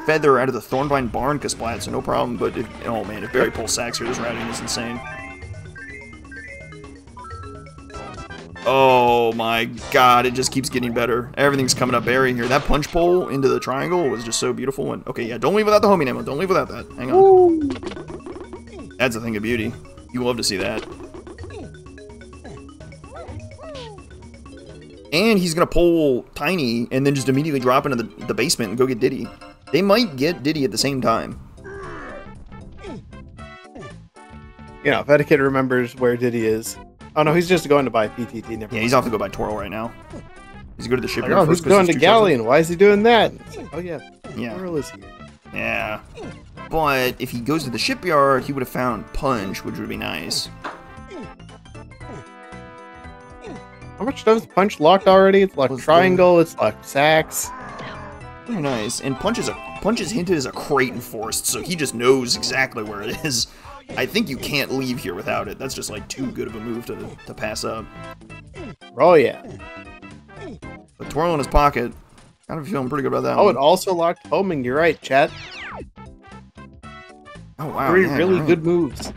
S1: Feather out of the Thornvine Barn Kasplat, so no problem, but if... Oh, man, if Barry pulls Sax here, this routing is insane. Oh my god, it just keeps getting better. Everything's coming up Barry here. That punch pull into the triangle was just so beautiful. And okay, yeah, don't leave without the homing ammo. Don't leave without that. Hang on. Woo. That's a thing of beauty. You love to see that. And he's gonna pull Tiny and then just immediately drop into the basement and go get Diddy. They might get Diddy at the same time.
S2: You know, if Eddaket remembers where Diddy is. Oh no, he's just going to buy PTT. Never mind.
S1: He's off to go buy Twirl right now. He's going to the shipyard
S2: like, oh,
S1: first.
S2: He's going to Galleon. Why is he doing that? It's like, oh yeah, Twirl is here.
S1: Yeah. But if he goes to the shipyard, he would have found Punch, which would be nice.
S2: How much does Punch locked already? It's locked Triangle, it's locked Sax.
S1: Very nice. And Punch is hinted as a crate in Forest, so he just knows exactly where it is. I think you can't leave here without it. That's just like too good of a move to pass up.
S2: Oh yeah.
S1: But Twirl in his pocket. Kind of feeling pretty good about that
S2: one.
S1: Oh,
S2: it also locked Homing. You're right, chat.
S1: Oh wow.
S2: Three really good moves.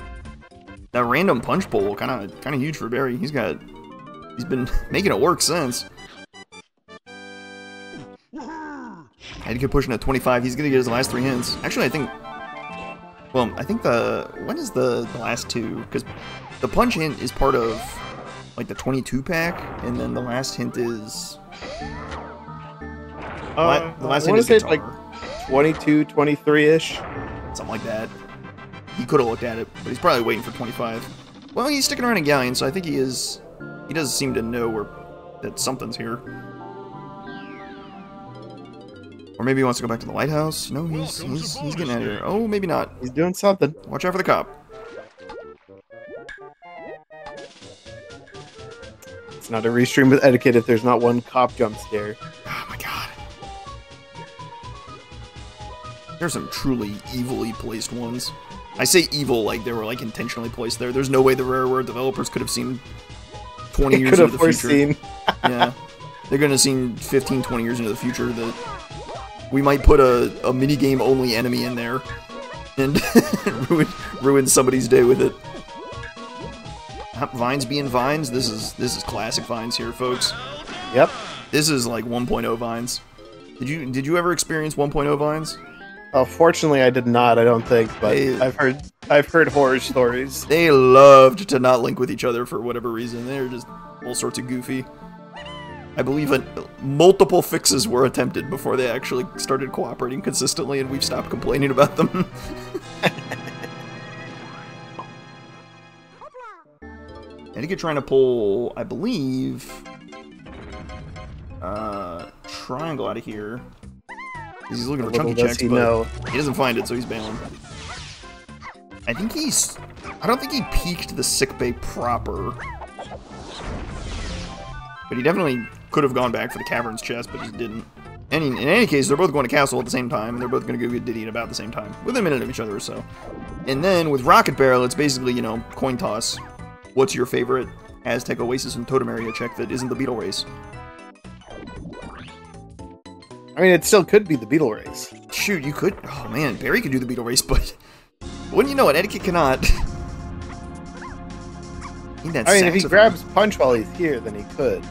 S1: That random punch pull kind of huge for Barrie. He's been making it work since. Had to keep pushing at 25. He's gonna get his last 3 hints. Actually, I think when is the last 2? Because the punch hint is part of like the 22 pack, and then the last hint is
S2: the last hint is guitar. Like 22, 23-ish,
S1: something like that. He could have looked at it, but he's probably waiting for 25. Well, he's sticking around in Galleon, so I think he is. He does seem to know that something's here. Or maybe he wants to go back to the lighthouse. No, he's getting out of here. Oh, maybe not.
S2: He's doing something.
S1: Watch out for the cop.
S2: It's not a restream with Eddaket if there's not one cop jump scare.
S1: Oh my god. There's some truly evilly placed ones. I say evil like they were like intentionally placed there. There's no way the Rareware developers could have seen 20 years into the future. Yeah. They're going to see 15, 20 years into the future that we might put a mini-game only enemy in there and ruin somebody's day with it. Vines being Vines, this is classic Vines here, folks.
S2: Yep.
S1: This is like 1.0 Vines. Did you ever experience 1.0 Vines?
S2: Fortunately, I did not. I don't think, but I've heard horror stories.
S1: They loved to not link with each other for whatever reason. They're just all sorts of goofy. I believe multiple fixes were attempted before they actually started cooperating consistently, and we've stopped complaining about them. Eddaket trying to pull, I believe, Triangle out of here. He's looking for chunky checks, but he doesn't find it, so he's bailing. I don't think he peeked the sickbay proper. But he definitely could have gone back for the Caverns chest, but just didn't. And in any case, they're both going to Castle at the same time, and they're both going to go get Diddy at about the same time. Within a minute of each other or so. And then with Rocket Barrel, it's basically, you know, coin toss. What's your favorite Aztec Oasis and Totem Area check that isn't the Beetle Race?
S2: I mean, it still could be the Beetle Race.
S1: Shoot, you could. Oh man, Barrie could do the Beetle Race, but wouldn't you know it? Eddaket cannot.
S2: I mean, if he grabs Punch while he's here, then he could.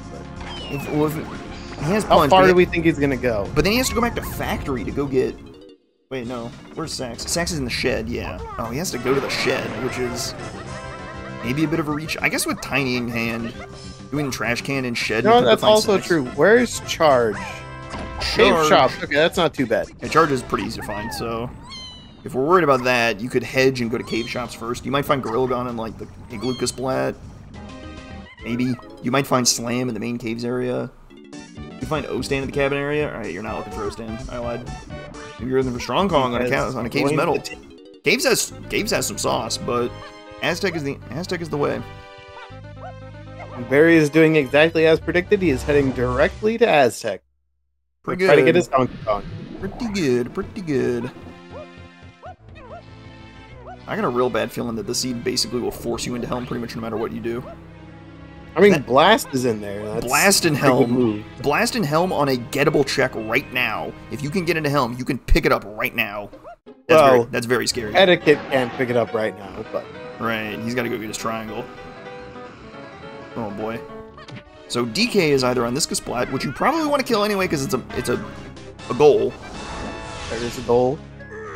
S2: But
S1: if he has
S2: How
S1: Punch,
S2: far do we think he's gonna go?
S1: But then he has to go back to Factory to go get. Wait, no. Where's Sax? Sax is in the shed. Yeah. Oh, he has to go to the shed, which is maybe a bit of a reach. I guess with Tiny in hand, doing trash can and shed.
S2: No, that's also true. Where's Charge? Cave Shop. Okay, that's not too bad.
S1: Yeah, Charge is pretty easy to find, so if we're worried about that, you could hedge and go to Cave Shops first. You might find Gorilla Gun in, like, the Igloo Splat. Maybe. You might find Slam in the main caves area. You find O-Stand in the cabin area? Alright, you're not looking for O-Stand. I lied. Maybe you're looking for Strong Kong on a Cave's Metal. Caves has some sauce, but Aztec is the way.
S2: Barrie is doing exactly as predicted. He is heading directly to Aztec.
S1: Pretty good.
S2: Try to get his Donkey Kong.
S1: Pretty good, pretty good. I got a real bad feeling that the seed basically will force you into Helm pretty much no matter what you do.
S2: I mean, Blast is in there. That's
S1: Blast and Helm. Blast and Helm on a gettable check right now. If you can get into Helm, you can pick it up right now. That's very scary.
S2: Eddaket can't pick it up right now, but...
S1: Right, he's got to go get his triangle. Oh boy. So DK is either on this Splat, which you probably want to kill anyway because it's a goal.
S2: There is a goal.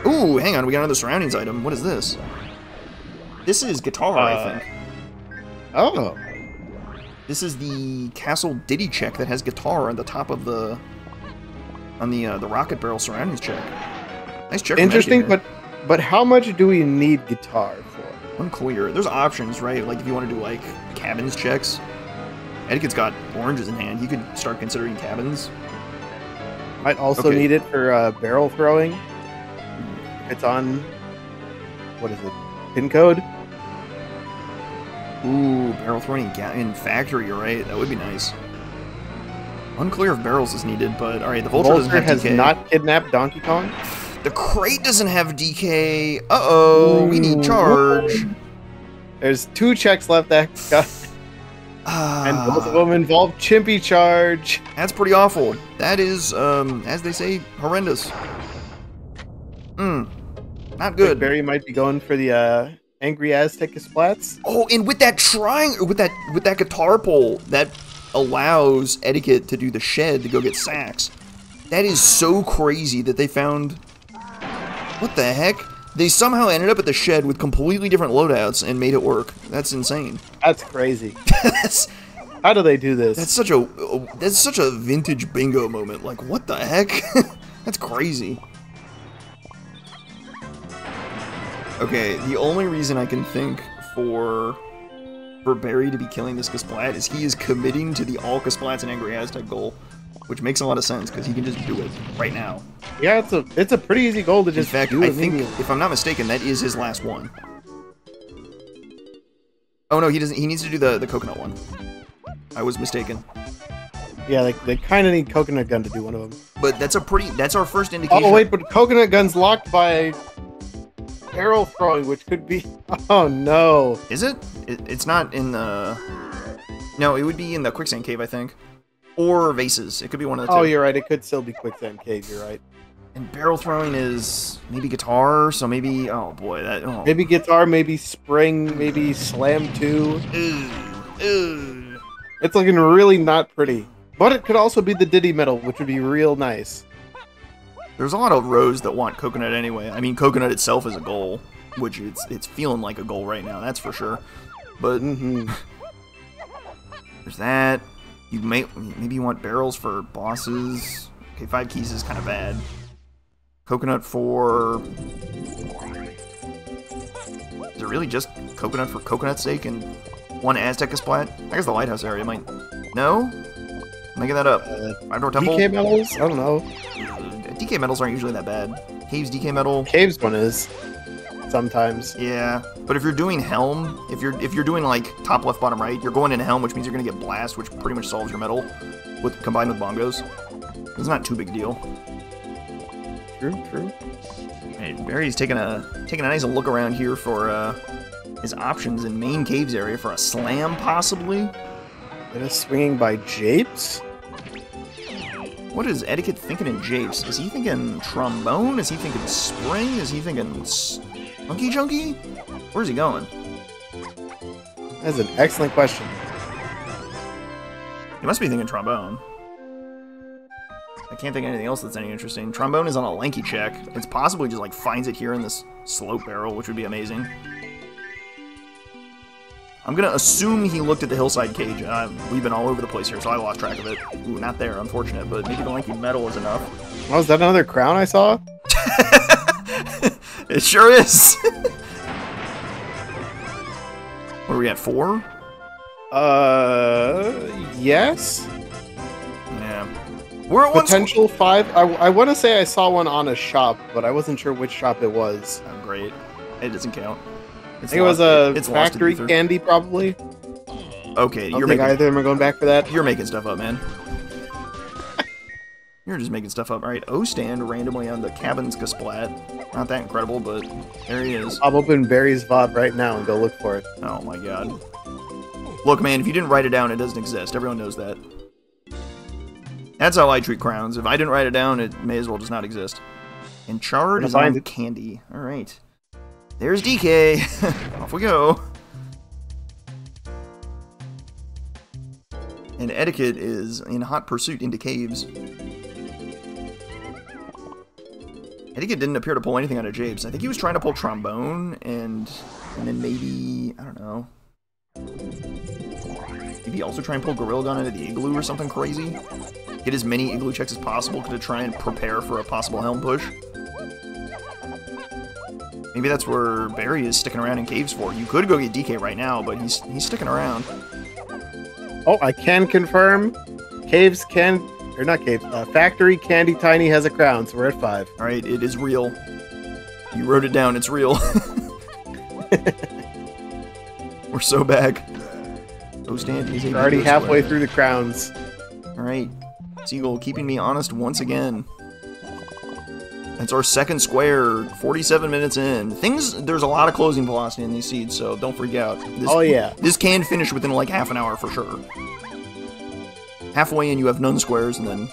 S1: Ooh, hang on, we got another surroundings item. What is this? This is guitar, I think.
S2: Oh.
S1: This is the Castle Diddy check that has guitar on the top of the Rocket Barrel surroundings check. Nice check.
S2: Interesting, but how much do we need guitar for?
S1: Unclear. There's options, right? Like, if you want to do, like, cabins checks. Eddaket's got oranges in hand. You could start considering cabins.
S2: Might also need it for barrel throwing. It's on, what is it, pin code?
S1: Ooh, barrel throwing in factory, you're right. That would be nice. Unclear if barrels is needed, but alright, the Vulture doesn't have
S2: has
S1: DK.
S2: Not kidnapped Donkey Kong?
S1: The crate doesn't have DK. Uh-oh, we need charge.
S2: There's 2 checks left that and both of them involve Chimpy charge.
S1: That's pretty awful. That is, as they say, horrendous. Not good.
S2: Barrie might be going for the Angry Aztec Splats.
S1: Oh, and with that with that guitar pole, that allows Eddaket to do the shed to go get sacks. That is so crazy that they found... What the heck? They somehow ended up at the shed with completely different loadouts and made it work. That's insane.
S2: That's crazy. How do they do this?
S1: That's such a vintage bingo moment. Like, what the heck? That's crazy. Okay, the only reason I can think for Barrie to be killing this Kasplat is he is committing to the all Kasplats and Angry Aztec goal, which makes a lot of sense because he can just do it right now.
S2: Yeah, it's a pretty easy goal to just
S1: do. In fact, I think, if I'm not mistaken, that is his last one. Oh no, he doesn't. He needs to do the coconut one. I was mistaken.
S2: Yeah, they kind of need Coconut Gun to do one of them.
S1: But that's our first indication.
S2: Oh wait, but Coconut Gun's locked by barrel throwing, which could be... Oh no.
S1: Is it? It's not in the... No, it would be in the Quicksand Cave, I think. Or Vases. It could be one of the two.
S2: Oh, you're right. It could still be Quicksand Cave, you're right.
S1: And barrel throwing is maybe guitar, so maybe... Oh boy, that... Oh.
S2: Maybe guitar, maybe spring, maybe slam 2. It's looking really not pretty. But it could also be the Diddy Medal, which would be real nice.
S1: There's a lot of rows that want Coconut anyway. I mean, Coconut itself is a goal, which it's feeling like a goal right now, that's for sure. But there's that. Maybe you want barrels for bosses. Okay, 5 keys is kind of bad. Coconut for... Is it really just Coconut for Coconut's sake and 1 Aztec Splat? I guess the lighthouse area might... No? I'm making that up. Outdoor Temple?
S2: DK medals? I don't know.
S1: DK medals aren't usually that bad. Caves DK medal.
S2: Caves one is. Sometimes.
S1: Yeah, but if you're doing Helm, if you're doing like top left bottom right, you're going into Helm, which means you're gonna get Blast, which pretty much solves your medal, combined with bongos. It's not too big a deal.
S2: True.
S1: Hey, Barrie's taking a nice look around here for his options in main caves area for a slam possibly.
S2: It is swinging by Japes.
S1: What is Eddaket thinking in Japes? Is he thinking trombone? Is he thinking spring? Is he thinking monkey chunky? Where's he going?
S2: That's an excellent question.
S1: He must be thinking trombone. I can't think of anything else that's any interesting. Trombone is on a lanky check. It's possibly just like finds it here in this slope barrel, which would be amazing. I'm gonna assume he looked at the hillside cage. We've been all over the place here, so I lost track of it. Ooh, not there, unfortunate, but maybe the lanky metal is enough.
S2: Oh, is that another crown I saw?
S1: It sure is. What are we at, 4?
S2: Yes.
S1: Yeah. We're at
S2: potential 5. I want to say I saw one on a shop, but I wasn't sure which shop it was.
S1: Oh, great. It doesn't count.
S2: I think it was a factory candy, probably.
S1: Okay,
S2: you're making... either of them are going back for that.
S1: You're making stuff up, man. You're just making stuff up. Alright, O-stand randomly on the cabin's Kasplat. Not that incredible, but there he is.
S2: I'll open Barrie's VOD right now and go look for it.
S1: Oh my god. Look, man, if you didn't write it down, it doesn't exist. Everyone knows that. That's how I treat crowns. If I didn't write it down, it may as well just not exist. And Chard is on candy. Alright. There's DK. Off we go. And Eddaket is in hot pursuit into caves. Eddaket didn't appear to pull anything out of Japes. I think he was trying to pull trombone and then maybe, I don't know. Maybe also try and pull Gorilla Gun out of the igloo or something crazy. Get as many igloo checks as possible to try and prepare for a possible helm push. Maybe that's where Barrie is sticking around in caves for. You could go get DK right now, but he's sticking around.
S2: Oh, I can confirm. Caves can, or not caves. Factory Candy Tiny has a crown, so we're at 5.
S1: All right, it is real. You wrote it down. It's real. We're so back. Oh, stand. He's
S2: already halfway through the crowns.
S1: All right, Seagull keeping me honest once again. That's our second square, 47 minutes in. There's a lot of closing velocity in these seeds, so don't freak out. This can finish within like half an hour for sure. Halfway in, you have none squares, and then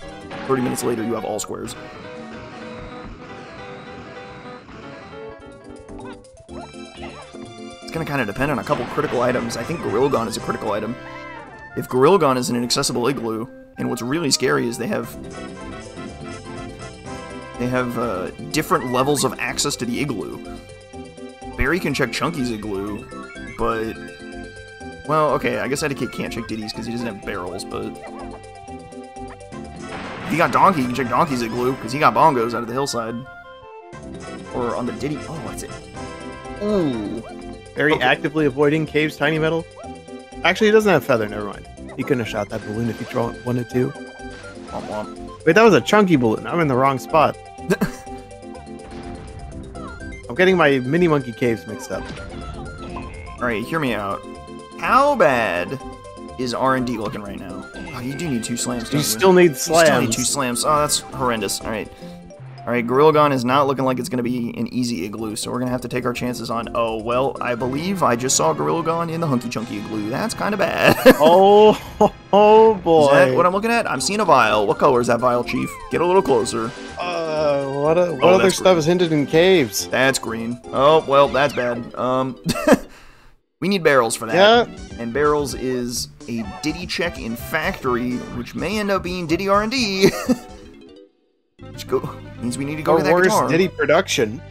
S1: 30 minutes later, you have all squares. It's gonna kind of depend on a couple critical items. I think Gorilla Gun is a critical item. If Gorilla Gun is in an accessible igloo, and what's really scary is they have different levels of access to the igloo. Barrie can check Chunky's igloo, but... Well, okay, I guess eddaket can't check Diddy's because he doesn't have barrels, but... If he got Donkey, he can check Donkey's igloo because he got bongos out of the hillside. Or on the Diddy... Oh, what's it? Ooh.
S2: Barrie actively avoiding Cave's Tiny Metal. Actually, he doesn't have Feather, never mind. He couldn't have shot that balloon if he wanted to.
S1: Womp womp.
S2: Wait, that was a Chunky balloon. I'm in the wrong spot. I'm getting my Mini Monkey Caves mixed up.
S1: Alright, hear me out. How bad is R&D looking right now? Oh, you do need 2 slams, don't you?
S2: Still need slams.
S1: You still need 2 slams. Oh, that's horrendous. Alright. Alright, Gorilla Gun is not looking like it's going to be an easy igloo, so we're going to have to take our chances on... Oh, well, I believe I just saw Gorilla Gun in the Hunky Chunky igloo. That's kind of bad.
S2: Oh boy.
S1: Is that what I'm looking at? I'm seeing a vial. What color is that vial, Chief? Get a little closer.
S2: What other stuff is hinted in caves?
S1: That's green. Oh, well, that's bad. We need barrels for that.
S2: Yeah.
S1: And barrels is a Diddy check in factory, which may end up being Diddy R&D. Which means we need to go to that guitar.
S2: Diddy production,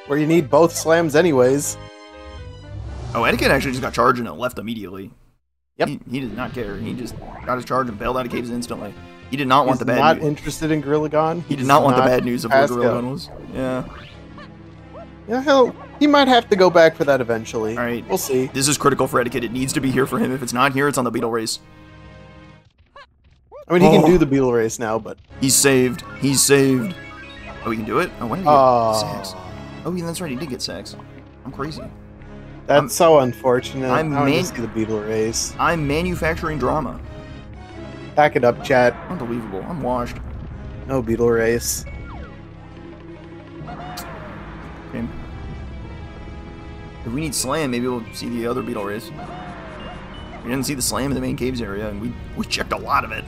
S2: where you need both slams anyways.
S1: Oh, eddaket actually just got charged and left immediately.
S2: Yep.
S1: He did not care. He just got his charge and bailed out of caves instantly. He did not want the bad news.
S2: Not interested in Gorilla Gun.
S1: He did not want the bad news of what Gorilla Gun was. Yeah.
S2: Yeah, he might have to go back for that eventually.
S1: All right.
S2: We'll see.
S1: This is critical for eddaket. It needs to be here for him. If it's not here, it's on the beetle race.
S2: I mean, he can do the beetle race now, but...
S1: He's saved. He's saved. Oh, he can do it? Oh, when did he get sacks? Oh, yeah, that's right. He did get sacks. I'm crazy.
S2: That's so unfortunate. I want to see the beetle race.
S1: I'm manufacturing drama.
S2: Back it up, chat.
S1: Unbelievable. I'm washed.
S2: No beetle race.
S1: Okay. If we need slam, maybe we'll see the other beetle race. We didn't see the slam in the main caves area, and we checked a lot of it.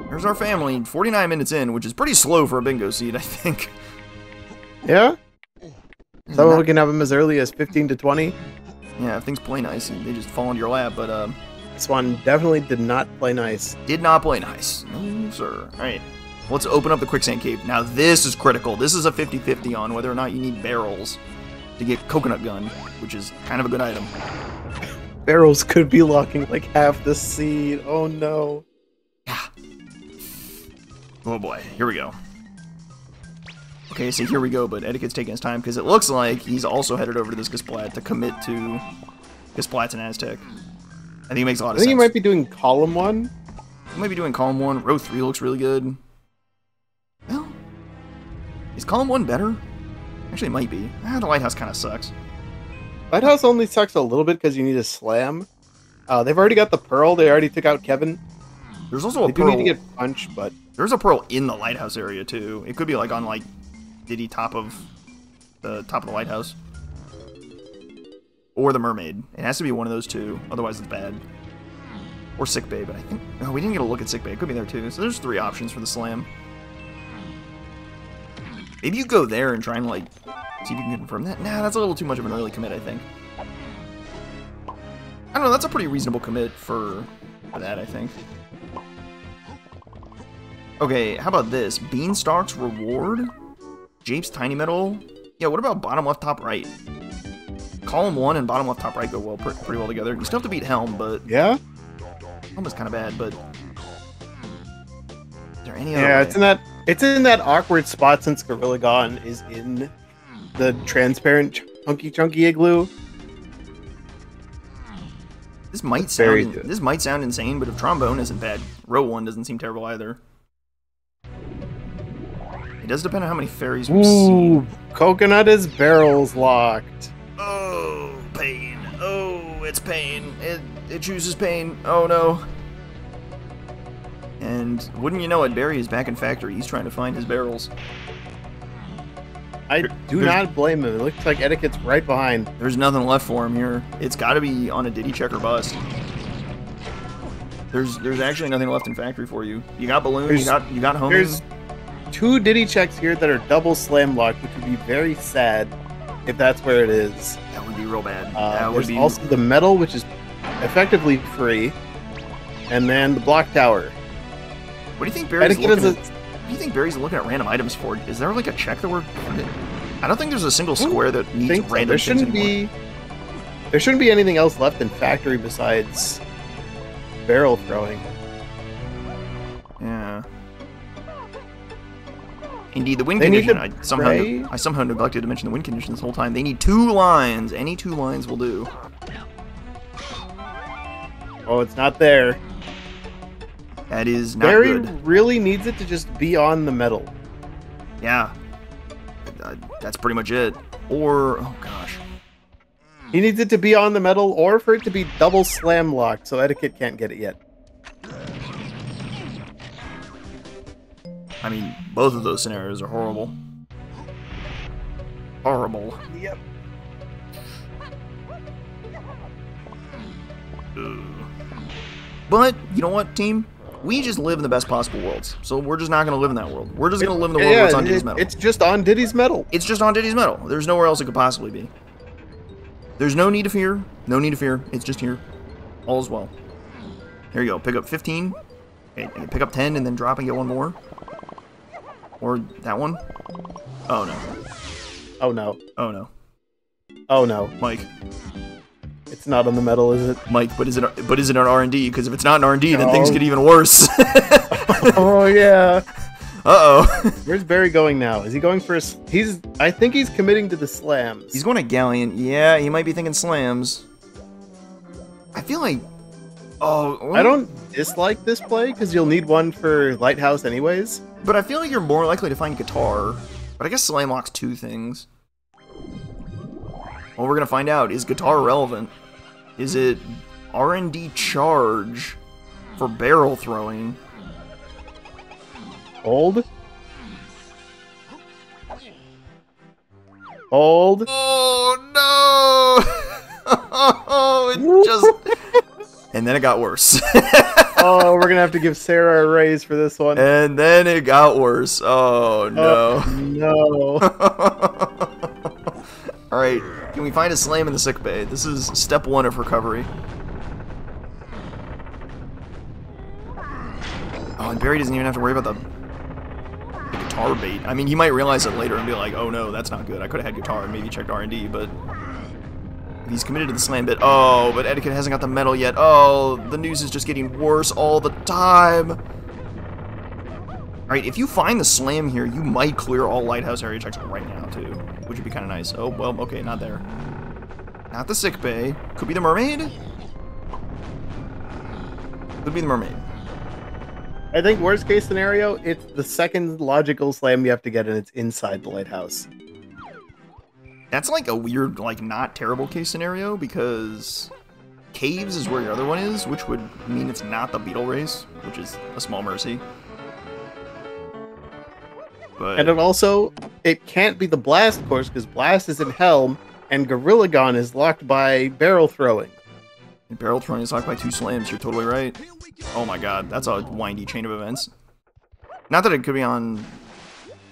S1: There's our family, 49 minutes in, which is pretty slow for a bingo seed, I think.
S2: Yeah? So we can have them as early as 15 to 20?
S1: Yeah, if things play nice, they just fall into your lap, but...
S2: This one definitely did not play nice.
S1: Did not play nice. No, sir. Alright, let's open up the quicksand cave. Now, this is critical. This is a 50-50 on whether or not you need barrels to get Coconut Gun, which is kind of a good item.
S2: Barrels could be locking like half the seed. Oh, no.
S1: Yeah. Oh boy, here we go. Okay, so here we go, but eddaket's taking his time because it looks like he's also headed over to this Gasplat to commit to Gasplats and Aztec. I think it makes a lot of sense.
S2: I think he might be doing column 1.
S1: He might be doing column 1. Row 3 looks really good. Well, is column 1 better? Actually, it might be. The lighthouse kind of sucks.
S2: Lighthouse only sucks a little bit because you need a slam. They've already got the pearl. They already took out Kevin.
S1: There's also a
S2: pearl.
S1: They
S2: do need to get punch, but...
S1: There's a pearl in the lighthouse area, too. It could be, like, on, like, Diddy top of the lighthouse. Or the mermaid. It has to be one of those two. Otherwise, it's bad. Or sick bay, but I think... Oh, we didn't get a look at sick bay. It could be there, too. So there's 3 options for the slam. Maybe you go there and try and, like, see if you can confirm that. Nah, that's a little too much of an early commit, I think. I don't know, that's a pretty reasonable commit for that, I think. Okay, how about this? Beanstalk's reward? Jape's tiny metal? Yeah, what about bottom left, top right? Column 1 and bottom left, top right go well, pretty well together. You still have to beat Helm, but...
S2: Yeah?
S1: Helm is kind of bad, but... Is there any other
S2: Yeah,
S1: way?
S2: it's in that It's in that awkward spot since Gorilla Gone is in the transparent chunky igloo.
S1: This might sound insane, but if trombone isn't bad, row 1 doesn't seem terrible either. It does depend on how many fairies we've seen.
S2: Coconut is barrels locked.
S1: Oh, pain. Oh, it's pain. It chooses pain. Oh no. And wouldn't you know it, Barrie is back in factory. He's trying to find his barrels.
S2: I do not blame him. It looks like Eddaket's right behind.
S1: There's nothing left for him here. It's got to be on a Diddy check or bust. There's actually nothing left in factory for you. You got balloon. You got homing.
S2: There's 2 Diddy checks here that are double slam locked, which would be very sad if that's where it is.
S1: That would be real bad.
S2: There's also the metal, which is effectively free, and then the block tower.
S1: What do you think Barrie's looking at? Do you think Barrie's looking at random items for? Is there like a check that we're? I don't think there's a single square that needs random
S2: there shouldn't
S1: things
S2: be. There shouldn't be anything else left in factory besides barrel throwing.
S1: Yeah. Indeed, the win condition. I somehow neglected to mention the win condition this whole time. They need 2 lines. Any 2 lines will do.
S2: Oh, it's not there.
S1: That is not
S2: Barrie
S1: good.
S2: Really needs it to just be on the metal.
S1: Yeah. That's pretty much it. Or, oh gosh.
S2: He needs it to be on the metal, or for it to be double slam locked, so Eddaket can't get it yet.
S1: I mean, both of those scenarios are horrible. Horrible.
S2: Yep.
S1: But, you know what, team? We just live in the best possible worlds. So we're just not going to live in that world. We're just going to live in the world where it's on Diddy's metal.
S2: It's just on Diddy's metal.
S1: It's just on Diddy's metal. There's nowhere else it could possibly be. There's no need to fear. No need to fear. It's just here. All is well. Here you go. Pick up 15. Okay, pick up 10 and then drop and get 1 more. Or that one. Oh no.
S2: Oh no.
S1: Oh no.
S2: Oh no.
S1: Mike.
S2: It's not on the metal, is it?
S1: Mike, but is it an R&D? Because if it's not an R&D, then things get even worse.
S2: Oh yeah.
S1: Uh-oh.
S2: Where's Barrie going now? Is he going for a... I think he's committing to the slams.
S1: He's going to Galleon. Yeah, he might be thinking slams. I feel like... Oh... Well,
S2: I don't dislike this play, because you'll need one for Lighthouse anyways.
S1: But I feel like you're more likely to find guitar. But I guess slam locks 2 things. Well, we're going to find out. Is guitar relevant? Is it R&D charge for barrel throwing?
S2: Hold. Hold.
S1: Oh no! Oh, it just... And then it got worse.
S2: Oh, we're gonna have to give Sarah a raise for this one.
S1: And then it got worse. Oh no.
S2: Oh, no.
S1: Alright, can we find a slam in the sick bay? This is step 1 of recovery. Oh, and Barrie doesn't even have to worry about the guitar bait. I mean, he might realize it later and be like, oh no, that's not good. I could have had guitar and maybe checked R&D, but... He's committed to the slam bit. Oh, but Eddaket hasn't got the metal yet. Oh, the news is just getting worse all the time. Alright, if you find the slam here, you might clear all Lighthouse area checks right now, too. Which would be kind of nice. Oh, well, okay, not there. Not the sick bay. Could be the mermaid? Could be the mermaid.
S2: I think worst case scenario, it's the second logical slam you have to get, and it's inside the Lighthouse.
S1: That's like a weird, like, not terrible case scenario, because caves is where your other one is, which would mean it's not the beetle race, which is a small mercy. But...
S2: And it can't be the blast course, because blast is in Helm, and Gorilla Gone is locked by barrel throwing.
S1: And barrel throwing is locked by 2 slams, you're totally right. Oh my god, that's a windy chain of events. Not that it could be on...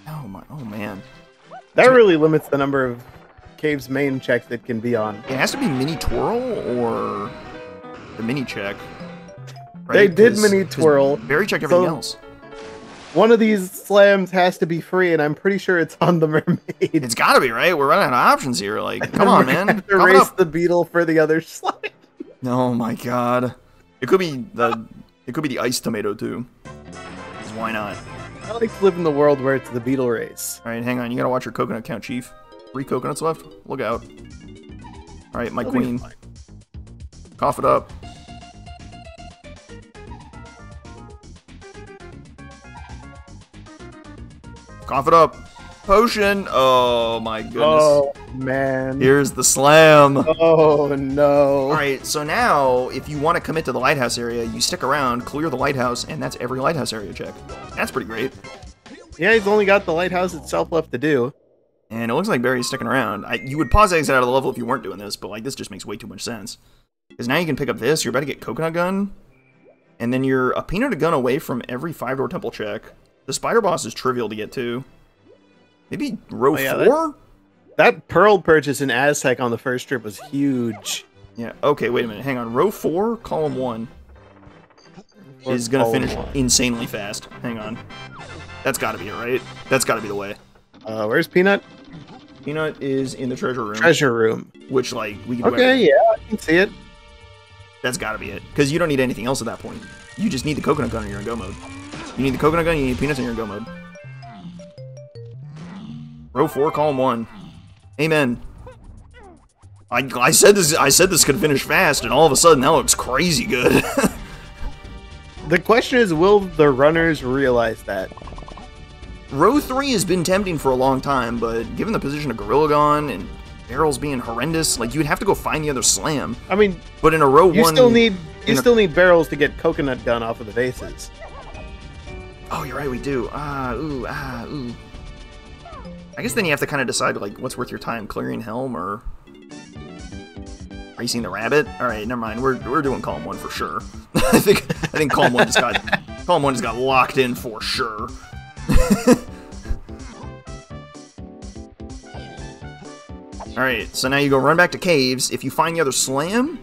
S1: Oh man.
S2: That really limits the number of Cave's main checks it can be on.
S1: It has to be mini twirl or the mini check. Right?
S2: They did mini twirl.
S1: Barrie checked everything else.
S2: One of these slams has to be free, and I'm pretty sure it's on the mermaid.
S1: It's gotta be, right? We're running out of options here. Like, come on, man.
S2: Have to race the beetle for the other slime.
S1: Oh my god. It could be the ice tomato too. 'Cause why not?
S2: I like to live in the world where it's the beetle race.
S1: All right, hang on. You gotta watch your coconut count, Chief. 3 coconuts left. Look out. All right, my queen. Cough it up. Cough it up. Potion. Oh my goodness.
S2: Oh man.
S1: Here's the slam.
S2: Oh no.
S1: Alright, so now if you want to commit to the lighthouse area, you stick around, clear the lighthouse, and that's every lighthouse area check. That's pretty great.
S2: Yeah, he's only got the lighthouse itself left to do.
S1: And it looks like Barry's sticking around. You would pause exit out of the level if you weren't doing this, but like this just makes way too much sense. Because now you can pick up this, you're about to get Coconut Gun, and then you're a Peanut Gun away from every 5-door temple check. The spider boss is trivial to get to. Maybe row 4?
S2: That pearl purchase in Aztec on the first trip was huge.
S1: Yeah, okay, wait a minute. Hang on. Row 4, column 1 is going to finish insanely fast. Hang on. That's got to be it, right? That's got to be the way.
S2: Where's Peanut?
S1: Peanut is in the treasure room.
S2: Treasure room.
S1: Which, like, we can do
S2: Okay, yeah, I can see it.
S1: That's got to be it. Because you don't need anything else at that point. You just need the coconut gun and you're in go mode. You need the coconut gun, you need peanuts, and you're in go mode. Row 4, column 1. Amen. I said this could finish fast, and all of a sudden that looks crazy good.
S2: The question is, will the runners realize that?
S1: Row 3 has been tempting for a long time, but given the position of Gorilla Gon and barrels being horrendous, like you'd have to go find the other slam.
S2: I mean,
S1: but in a row 1,
S2: you still need barrels to get Coconut Gun off of the bases.
S1: Oh, you're right, we do. Ooh. I guess then you have to kind of decide, like, what's worth your time, clearing Helm, or... Are you seeing the rabbit? Alright, never mind. We're doing column 1 for sure. I think column 1 just got locked in for sure. Alright, so now you go run back to caves. If you find the other slam,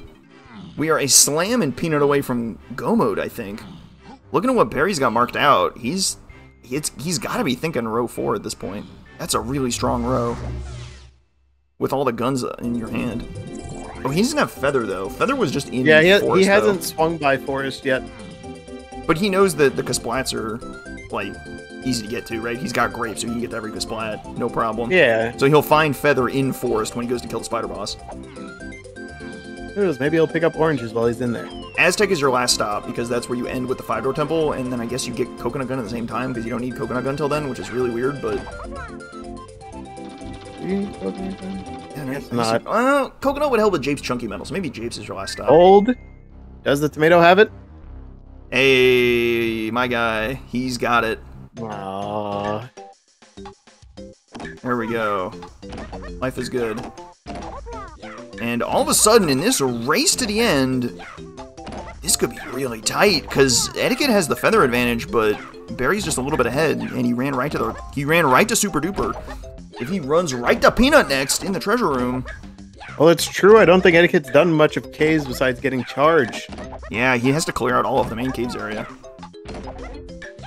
S1: we are a slam and peanut away from go mode, I think. Looking at what Barry's got marked out, he's got to be thinking row 4 at this point. That's a really strong row. With all the guns in your hand. Oh, he doesn't have Feather, though. Feather was just in Forest,
S2: he hasn't swung by Forest yet.
S1: But he knows that the Kasplats are, like, easy to get to, right? He's got Grapes, so he can get to every Kasplat, no problem.
S2: Yeah.
S1: So he'll find Feather in Forest when he goes to kill the Spider Boss.
S2: Who knows, maybe he'll pick up oranges while he's in there.
S1: Aztec is your last stop, because that's where you end with the 5-door temple, and then I guess you get Coconut Gun at the same time, because you don't need Coconut Gun till then, which is really weird, but...
S2: Yeah, it's not.
S1: Coconut would help with Japes' Chunky Metal, so maybe Japes is your last stop.
S2: Old? Does the tomato have it?
S1: Hey, my guy. He's got it.
S2: Aww.
S1: There we go. Life is good. And all of a sudden, in this race to the end, this could be really tight, because Eddaket has the feather advantage, but Barry's just a little bit ahead, and he ran right to Super Duper. If he runs right to Peanut next in the treasure room...
S2: Well, it's true. I don't think Eddaket's done much of caves besides getting charged.
S1: Yeah, he has to clear out all of the main caves area.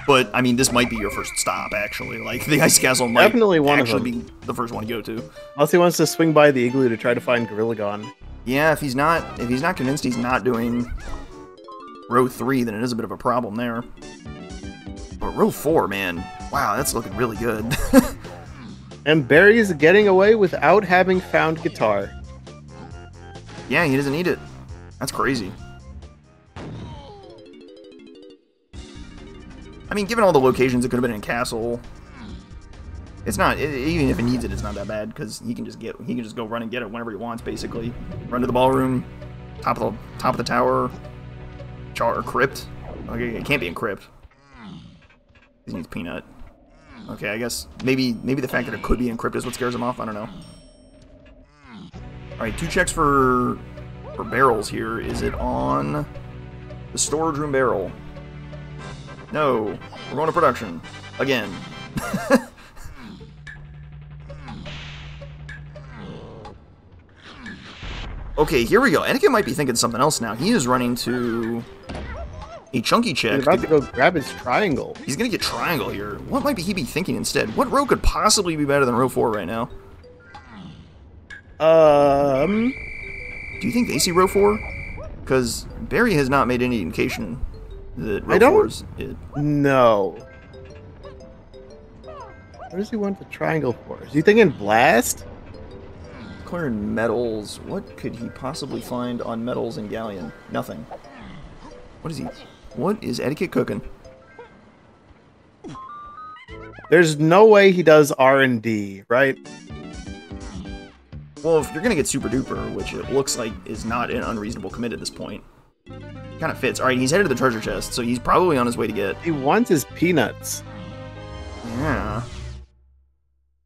S1: But, I mean, this might be your first stop, actually. Like, the Ice Castle might actually be the first one to go to.
S2: Unless he wants to swing by the igloo to try to find Gorilla Gon.
S1: Yeah, if he's not convinced he's not doing row 3, then it is a bit of a problem there. But row 4, man, wow, that's looking really good.
S2: And Barrie is getting away without having found guitar.
S1: Yeah, he doesn't need it. That's crazy. I mean, given all the locations it could have been in Castle, it's not, even if it needs it, it's not that bad, because he can just go run and get it whenever he wants, basically. Run to the ballroom, top of the tower, or crypt. Okay, it can't be in crypt. He needs Peanut. Okay, I guess maybe the fact that it could be in crypt is what scares him off. I don't know. All right, 2 checks for barrels here. Is it on the storage room barrel? No, we're going to production again. Okay, here we go. Eddaket might be thinking something else now. He is running to a chunky check.
S2: He's about to go grab his triangle.
S1: He's going to get triangle here. What might he be thinking instead? What row could possibly be better than row 4 right now? Do you think they see row 4? Because Barrie has not made any indication that row 4 is it.
S2: No. What does he want the triangle for? Is he thinking blast?
S1: Clearing metals. What could he possibly find on metals in Galleon? Nothing. What is he? What is Eddaket cooking?
S2: There's no way he does R&D, right?
S1: Well, if you're gonna get super duper, which it looks like is not an unreasonable commit at this point, kind of fits. All right, he's headed to the treasure chest, so he's probably on his way to get.
S2: He wants his peanuts.
S1: Yeah.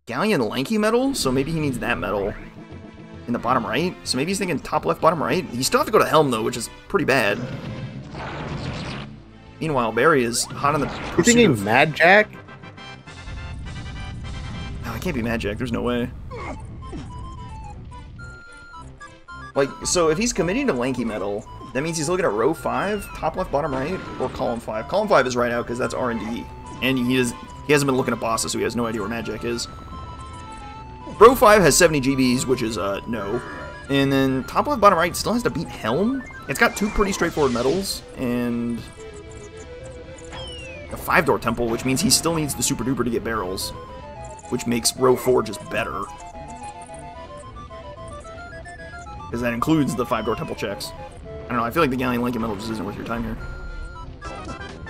S1: Galleon lanky metal, so maybe he needs that metal in the bottom right. So maybe he's thinking top left, bottom right. He still have to go to helm though, which is pretty bad. Meanwhile, Barrie is hot on the.
S2: You thinking Mad Jack?
S1: No, I can't be Mad Jack. There's no way. Like, so if he's committing to lanky metal, that means he's looking at row 5, top left, bottom right, or column 5. Column 5 is right out because that's R&D, and he hasn't been looking at bosses, so he has no idea where Mad Jack is. Row 5 has 70 GBs, which is no. And then top left, bottom right still has to beat helm. It's got 2 pretty straightforward metals and a 5-door temple, which means he still needs the super duper to get barrels, which makes row 4 just better. Because that includes the 5-door temple checks. I don't know, I feel like the Galleon Lanky Metal just isn't worth your time here.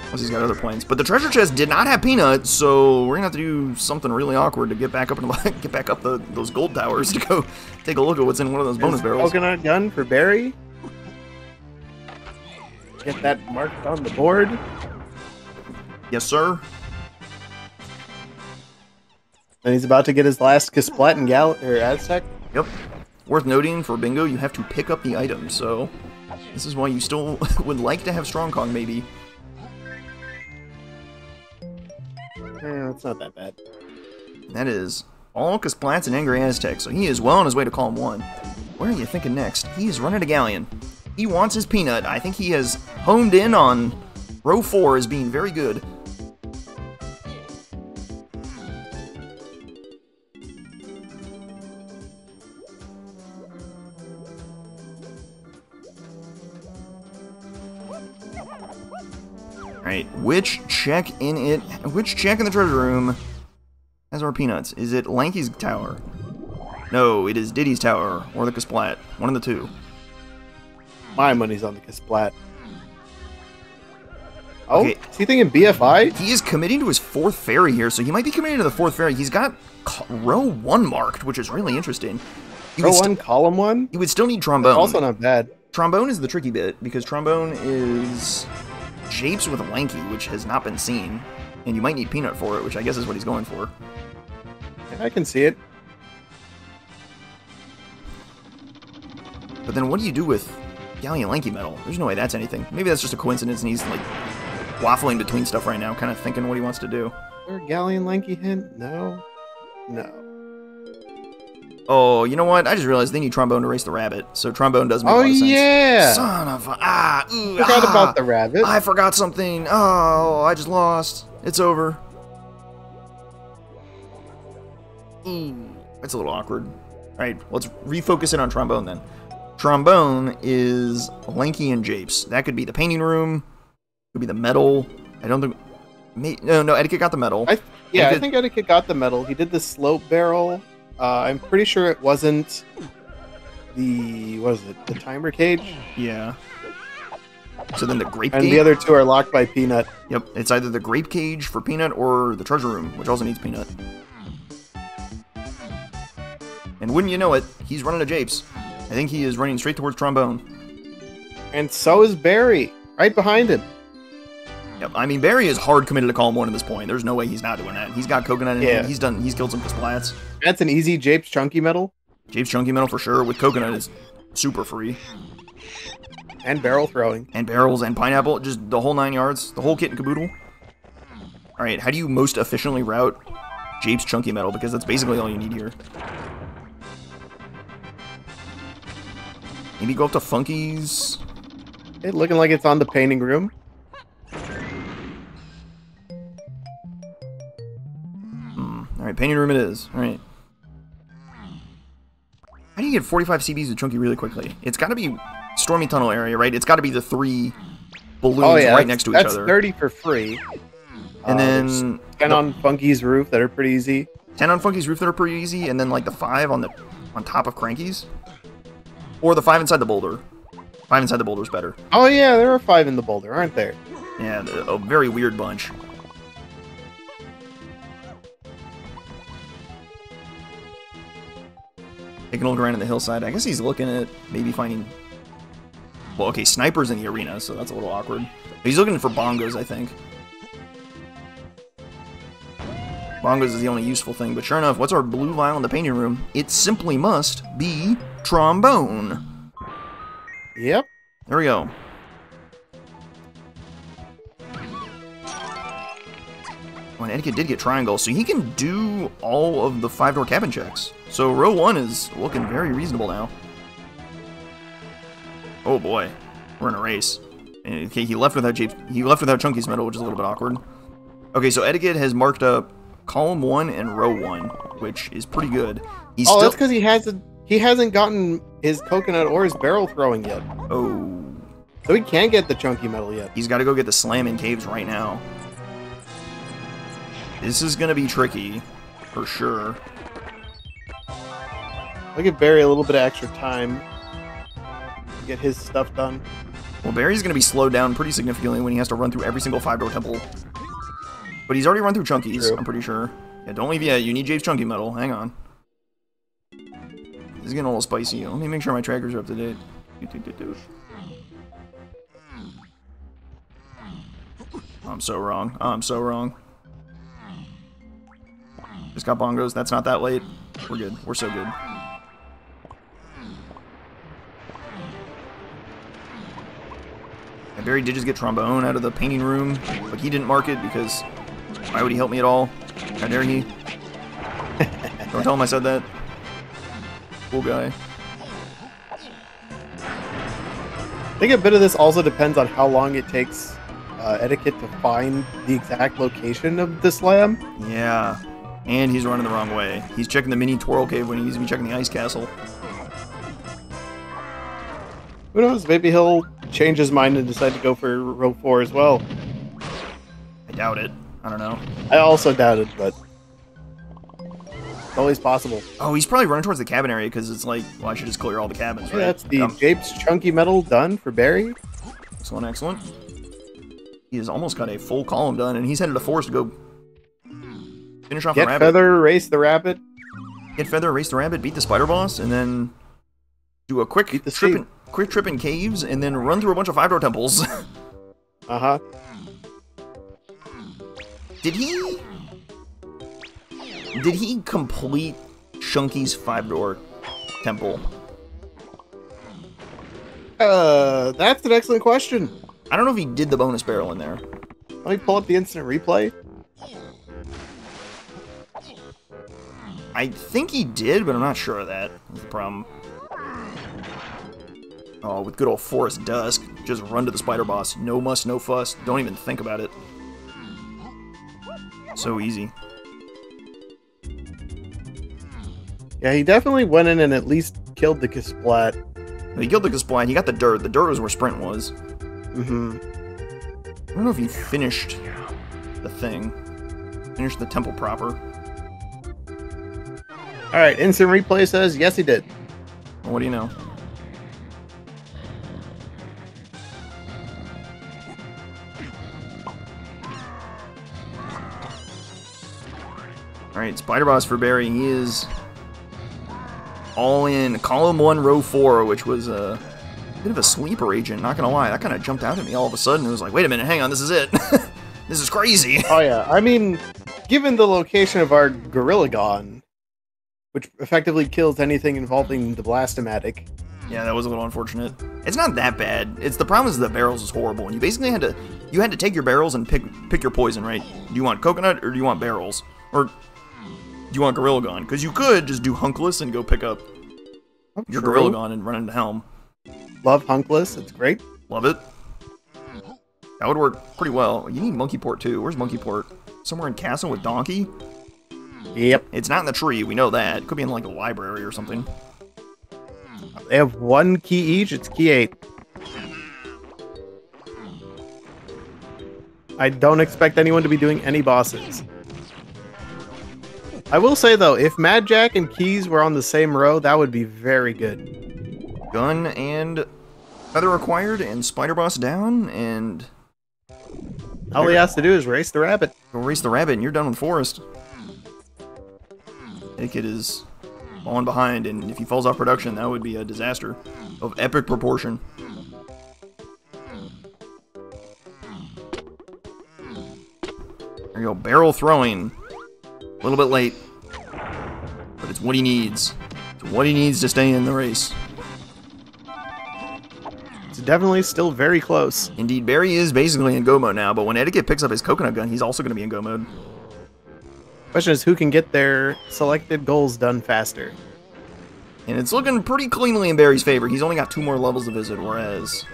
S1: Unless he's got other plans. But the treasure chest did not have peanut, so we're gonna have to do something really awkward to get back up those gold towers to go take a look at what's in one of those bonus barrels.
S2: Coconut gun for Barrie. Get that marked on the board.
S1: Yes, sir.
S2: And he's about to get his last Kasplat and Aztec.
S1: Yep. Worth noting, for bingo, you have to pick up the item, so this is why you still would like to have Strong Kong, maybe.
S2: It's not that bad.
S1: That is all Kasplats and Angry Aztec, so he is well on his way to column 1. Where are you thinking next? He is running a Galleon. He wants his peanut. I think he has honed in on row 4 as being very good. Alright, which check in the treasure room has our peanuts? Is it Lanky's tower? No, it is Diddy's tower, or the Kasplat. One of the two.
S2: My money's on the Kasplat. Oh,
S1: okay.
S2: Is he thinking BFI?
S1: He is committing to his 4th fairy here, so he might be committing to the 4th fairy. He's got row 1 marked, which is really interesting.
S2: Row 1, column 1?
S1: He would still need trombone.
S2: That's also not bad.
S1: Trombone is the tricky bit, because trombone is japes with lanky, which has not been seen. And you might need peanut for it, which I guess is what he's going for.
S2: Yeah, I can see it.
S1: But then what do you do with Galleon Lanky Metal? There's no way that's anything. Maybe that's just a coincidence and he's like waffling between stuff right now, kind of thinking what he wants to do.
S2: Is there a Galleon Lanky hint? No. No.
S1: Oh, you know what? I just realized they need trombone to race the rabbit, so trombone does make a lot of sense. Oh,
S2: yeah!
S1: Son of a...
S2: Forgot about the rabbit.
S1: I forgot something. Oh, I just lost. It's over. That's a little awkward. Alright, let's refocus it on trombone then. Trombone is lanky and japes. That could be the painting room. Could be the metal. I don't think... No, Eddaket got the metal.
S2: I think Eddaket got the metal. He did the slope barrel. I'm pretty sure it wasn't the... What is it? The timer cage?
S1: Yeah. So then the grape
S2: and
S1: cage?
S2: The other two are locked by peanut.
S1: Yep, it's either the grape cage for peanut or the treasure room, which also needs peanut. And wouldn't you know it, he's running a japes. I think he is running straight towards trombone. And
S2: so is Barrie, right behind him.
S1: Yep, I mean, Barrie is hard committed to column 1 at this point. There's no way he's not doing that. He's got coconut in him. He's killed some Kasplats.
S2: That's an easy Japes Chunky Metal.
S1: Japes Chunky Metal for sure. With coconut is super free.
S2: And barrel throwing.
S1: And barrels and pineapple. Just the whole 9 yards. The whole kit and caboodle. Alright, how do you most efficiently route Japes Chunky Metal? Because that's basically all you need here. Maybe go up to Funky's.
S2: It looking like it's on the painting room.
S1: Alright, painting room it is. Alright. How do you get 45 CBs with Chunky really quickly? It's got to be Stormy Tunnel area, right? It's got to be the 3 balloons right next to each other.
S2: That's 30 for free.
S1: And then
S2: 10 on Funky's roof that are pretty easy.
S1: 10 on Funky's roof that are pretty easy, and then like the 5 on top of Cranky's, or the 5 inside the boulder. 5 inside the boulder is better.
S2: Oh yeah, there are 5 in the boulder, aren't there?
S1: Yeah, a very weird bunch. Taking a look around in the hillside. I guess he's looking at maybe finding... Well, okay, snipers in the arena, so that's a little awkward. But he's looking for bongos, I think. Bongos is the only useful thing, but sure enough, what's our blue vial in the painting room? It simply must be trombone.
S2: Yep.
S1: There we go. Well, and Eddaket did get triangle, so he can do all of the 5-door cabin checks. So row 1 is looking very reasonable now. Oh boy, we're in a race. Okay, he left without Chunky's medal, which is a little bit awkward. Okay, so Eddaket has marked up column 1 and row 1, which is pretty good.
S2: That's because he hasn't gotten his coconut or his barrel throwing yet.
S1: Oh.
S2: So he can't get the Chunky medal yet.
S1: He's got to go get the slam in caves right now. This is going to be tricky, for sure.
S2: I'll give Barrie a little bit of extra time to get his stuff done.
S1: Well, Barrie's going to be slowed down pretty significantly when he has to run through every single 5-door temple. But he's already run through Chunky's, I'm pretty sure. Yeah, don't leave yet. You need Jabe's Chunky medal. Hang on. This is getting a little spicy. Let me make sure my trackers are up to date. I'm so wrong. I'm so wrong. Just got bongos. That's not that late. We're good. We're so good. And Barrie did just get trombone out of the painting room, but he didn't mark it because why would he help me at all? How dare he? Don't tell him I said that. Cool guy.
S2: I think a bit of this also depends on how long it takes Eddaket to find the exact location of the slam.
S1: Yeah. And he's running the wrong way. He's checking the mini twirl cave when he needs to be checking the ice castle.
S2: Who knows? Maybe he'll change his mind and decide to go for row 4 as well.
S1: I doubt it. I don't know.
S2: I also doubt it, but it's always possible.
S1: Oh, he's probably running towards the cabin area because it's like, well, I should just clear all the cabins, right?
S2: Yeah, that's the Jabe's Chunky medal done for Barrie.
S1: Excellent, excellent. He has almost got a full column done, and he's headed to forest to go finish off the rabbit.
S2: Get Feather, race the rabbit.
S1: Get Feather, race the rabbit, beat the spider boss, and then do a quick trip in caves, and then run through a bunch of 5-door temples.
S2: Uh-huh.
S1: Did he complete Chunky's 5-door temple?
S2: That's an excellent question.
S1: I don't know if he did the bonus barrel in there.
S2: Let me pull up the instant replay.
S1: I think he did, but I'm not sure of that. That's the problem. Oh, with good old Forest Dusk, just run to the spider boss. No muss, no fuss. Don't even think about it. So easy.
S2: Yeah, he definitely went in and at least killed the Kasplat.
S1: He killed the Kasplat. He got the dirt. The dirt was where Sprint was.
S2: Mm-hmm.
S1: I don't know if he finished the thing. Finished the temple proper.
S2: Alright, instant replay says yes he did.
S1: Well, what do you know? Alright, Spider Boss for Barrie. He is all in column 1, row 4, which was a bit of a sleeper agent, not gonna lie. That kind of jumped out at me all of a sudden. It was like, wait a minute, hang on, this is it. This is crazy.
S2: Oh yeah, I mean, given the location of our Gorilla Gon, which effectively kills anything involving the Blastomatic.
S1: Yeah, that was a little unfortunate. It's not that bad. It's the problem is the barrels is horrible, and you basically had to take your barrels and pick your poison, right? Do you want coconut or do you want barrels? Or do you want Gorilla Gon? Because you could just do Hunkless and go pick up your Gorilla Gon and run into Helm.
S2: Love Hunkless, it's great.
S1: Love it. That would work pretty well. You need Monkey Port too. Where's Monkey Port? Somewhere in Castle with Donkey?
S2: Yep.
S1: It's not in the tree, we know that. It could be in like a library or something.
S2: They have 1 key each, it's key 8. I don't expect anyone to be doing any bosses. I will say, though, if Mad Jack and Keys were on the same row, that would be very good.
S1: Gun and feather required, and Spider Boss down, and...
S2: all he has to do is race the rabbit.
S1: Go race the rabbit, and you're done with Forest. Eddaket is falling behind, and if he falls off production, that would be a disaster of epic proportion. There you go, barrel throwing. A little bit late, but it's what he needs. It's what he needs to stay in the race.
S2: It's definitely still very close.
S1: Indeed, Barrie is basically in go mode now, but when Eddaket picks up his coconut gun, he's also going to be in go mode.
S2: Question is who can get their selected goals done faster.
S1: And it's looking pretty cleanly in Barrie's favor. He's only got 2 more levels to visit, whereas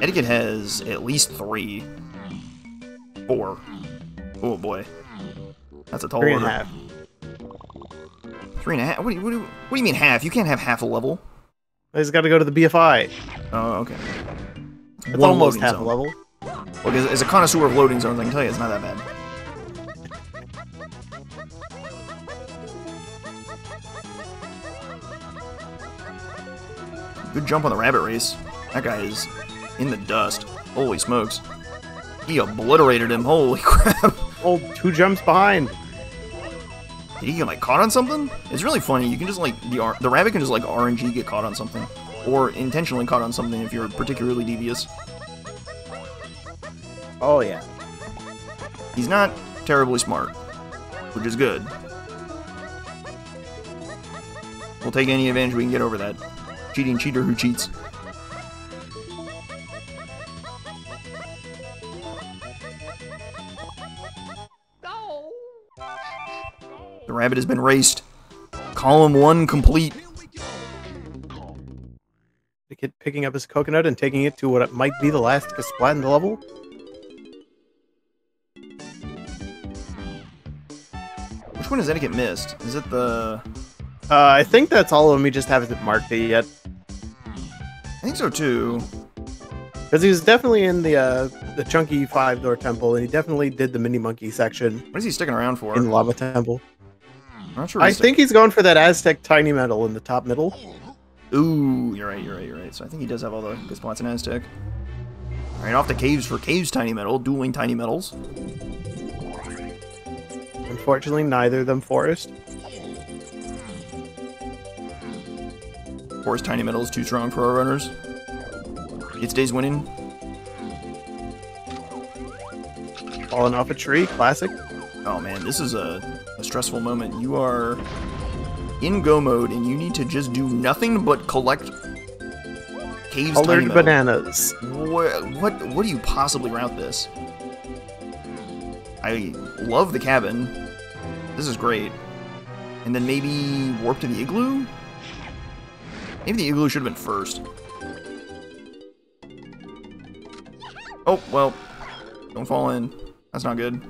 S1: Eddaket has at least 3. 4. Oh boy. That's a tall order.
S2: 3.5.
S1: 3.5? What do you mean half? You can't have half a level.
S2: He's got to go to the BFI.
S1: Oh, okay.
S2: It's almost half a level.
S1: Look, as a connoisseur of loading zones, I can tell you it's not that bad. Good jump on the rabbit race. That guy is in the dust. Holy smokes. He obliterated him. Holy crap.
S2: Oh, 2 jumps behind.
S1: Did he get, like, caught on something? It's really funny. You can just, like, the rabbit can just, like, RNG get caught on something. Or intentionally caught on something if you're particularly devious.
S2: Oh, yeah.
S1: He's not terribly smart, which is good. We'll take any advantage we can get over that. Cheating cheater who cheats. The rabbit has been raced. Column 1 complete.
S2: The kid picking up his coconut and taking it to what might be the last splat in the level.
S1: Which one has Eddaket missed? Is it the...
S2: I think that's all of them. He just hasn't marked it yet.
S1: I think so too.
S2: Because he was definitely in the chunky 5-door temple, and he definitely did the mini monkey section.
S1: What is he sticking around for?
S2: In Lava Temple.
S1: I'm not sure.
S2: I think he's going for that Aztec tiny metal in the top middle.
S1: Ooh, you're right. So I think he does have all the good spots in Aztec. Alright, off to Caves for Caves tiny metal, dueling tiny metals.
S2: Unfortunately, neither of them Forest.
S1: Forest tiny metal is too strong for our runners. It stays winning.
S2: Falling off a tree, classic.
S1: Oh man, this is a stressful moment. You are in go mode and you need to just do nothing but collect Caves
S2: colored
S1: tiny metal.
S2: bananas.
S1: What do you possibly route this? I love the cabin. This is great. And then maybe warp to the igloo? Maybe the igloo should have been first. Oh, well. Don't fall in. That's not good.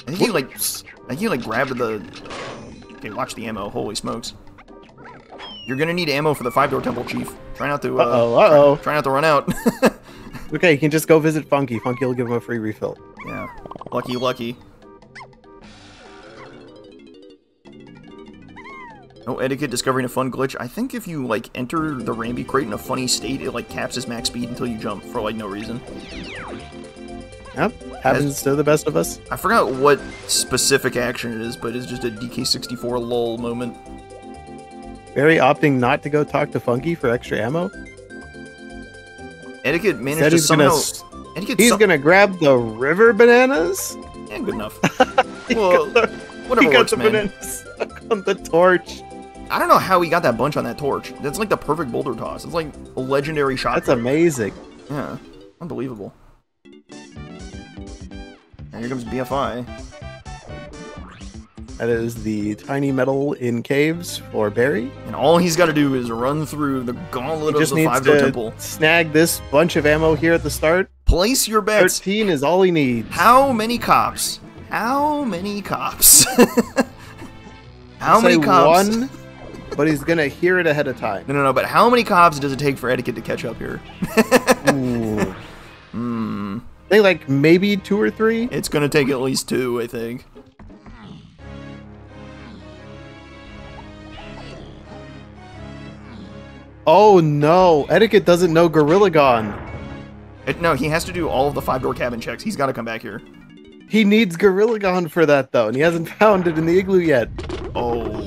S1: I think he like grabbed the... Okay, watch the ammo. Holy smokes. You're gonna need ammo for the 5-door temple, Chief. Try not to, Try not to run out.
S2: Okay, you can just go visit Funky. Funky will give him a free refill.
S1: Yeah. Lucky. Oh, Eddaket discovering a fun glitch. I think if you, like, enter the Ramby crate in a funny state, it, like, caps his max speed until you jump for, like, no reason.
S2: Yep, happens to the best of us.
S1: I forgot what specific action it is, but it's just a DK64 lull moment.
S2: Barrie opting not to go talk to Funky for extra ammo.
S1: Eddaket managed to somehow...
S2: He's gonna grab the river bananas?
S1: Yeah, good enough. Well, whatever
S2: he got
S1: works,
S2: the
S1: man.
S2: bananas stuck on the torch.
S1: I don't know how he got that bunch on that torch. That's like the perfect boulder toss. It's like a legendary shot.
S2: That's amazing.
S1: Yeah, unbelievable. And here comes BFI.
S2: That is the tiny metal in caves for Barrie.
S1: And all he's got to do is run through the gauntlet of the 5-door temple.
S2: Snag this bunch of ammo here at the start.
S1: Place your bets.
S2: 13 is all he needs.
S1: How many cops? How many cops? How many cops?
S2: One, but he's gonna hear it ahead of time.
S1: No, but how many cops does it take for Eddaket to catch up here?
S2: Ooh. think like maybe 2 or 3.
S1: It's gonna take at least 2, I think.
S2: Oh no, Eddaket doesn't know Gorilla Gone.
S1: No, he has to do all of the 5-door cabin checks. He's got to come back here.
S2: He needs Gorilla Gone for that though, and he hasn't found it in the igloo yet.
S1: Oh.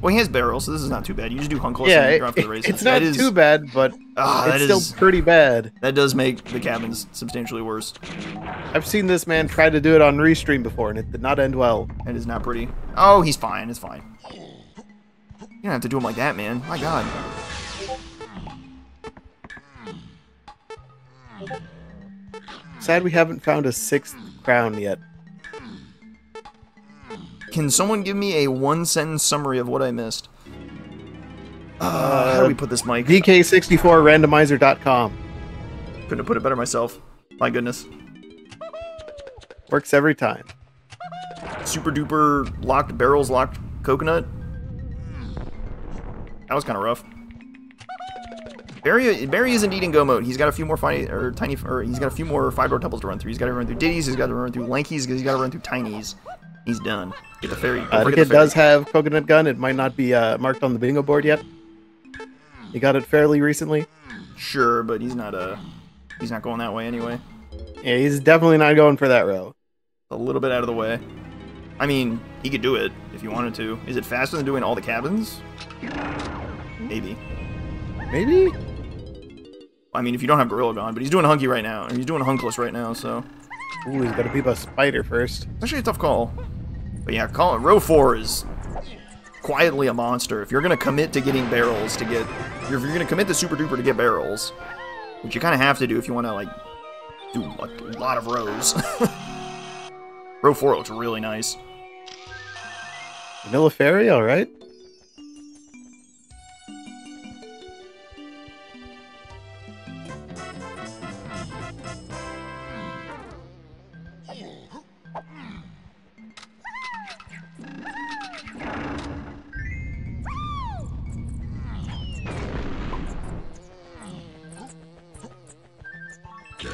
S1: Well, he has barrels, so this is not too bad. You just do Hunkless
S2: yeah,
S1: and drop for the races.
S2: It's not too bad, but it's still pretty bad.
S1: That does make the cabins substantially worse.
S2: I've seen this man try to do it on Restream before, and it did not end well.
S1: That is not pretty. Oh, he's fine. It's fine. You don't have to do him like that, man. My God.
S2: Sad we haven't found a 6th crown yet.
S1: Can someone give me a 1-sentence summary of what I missed? How do we put this mic?
S2: DK64 Randomizer.com.
S1: Couldn't have put it better myself. My goodness.
S2: Works every time.
S1: Super duper locked barrels, locked coconut. That was kind of rough. Barrie isn't eating go mode. He's got a few more he's got a few more 5-door temples to run through. He's got to run through ditties. He's got to run through lankies. He's got to run through tinies. He's done. Get the fairy.
S2: It does have coconut gun. It might not be marked on the bingo board yet. He got it fairly recently.
S1: Sure, but he's not going that way anyway.
S2: Yeah, he's definitely not going for that row.
S1: A little bit out of the way. I mean, he could do it if he wanted to. Is it faster than doing all the cabins? Maybe.
S2: Maybe?
S1: I mean, if you don't have Gorilla Gone, but he's doing Hunky right now, and he's doing Hunkless right now, so...
S2: Ooh, he's got to beat a spider first.
S1: It's actually a tough call. But yeah, row 4 is quietly a monster. If you're going to commit to getting barrels to get... If you're going to commit to Super Duper to get barrels, which you kind of have to do if you want to, like, do a lot of rows. Row 4 looks really nice.
S2: Vanilla Fairy, alright.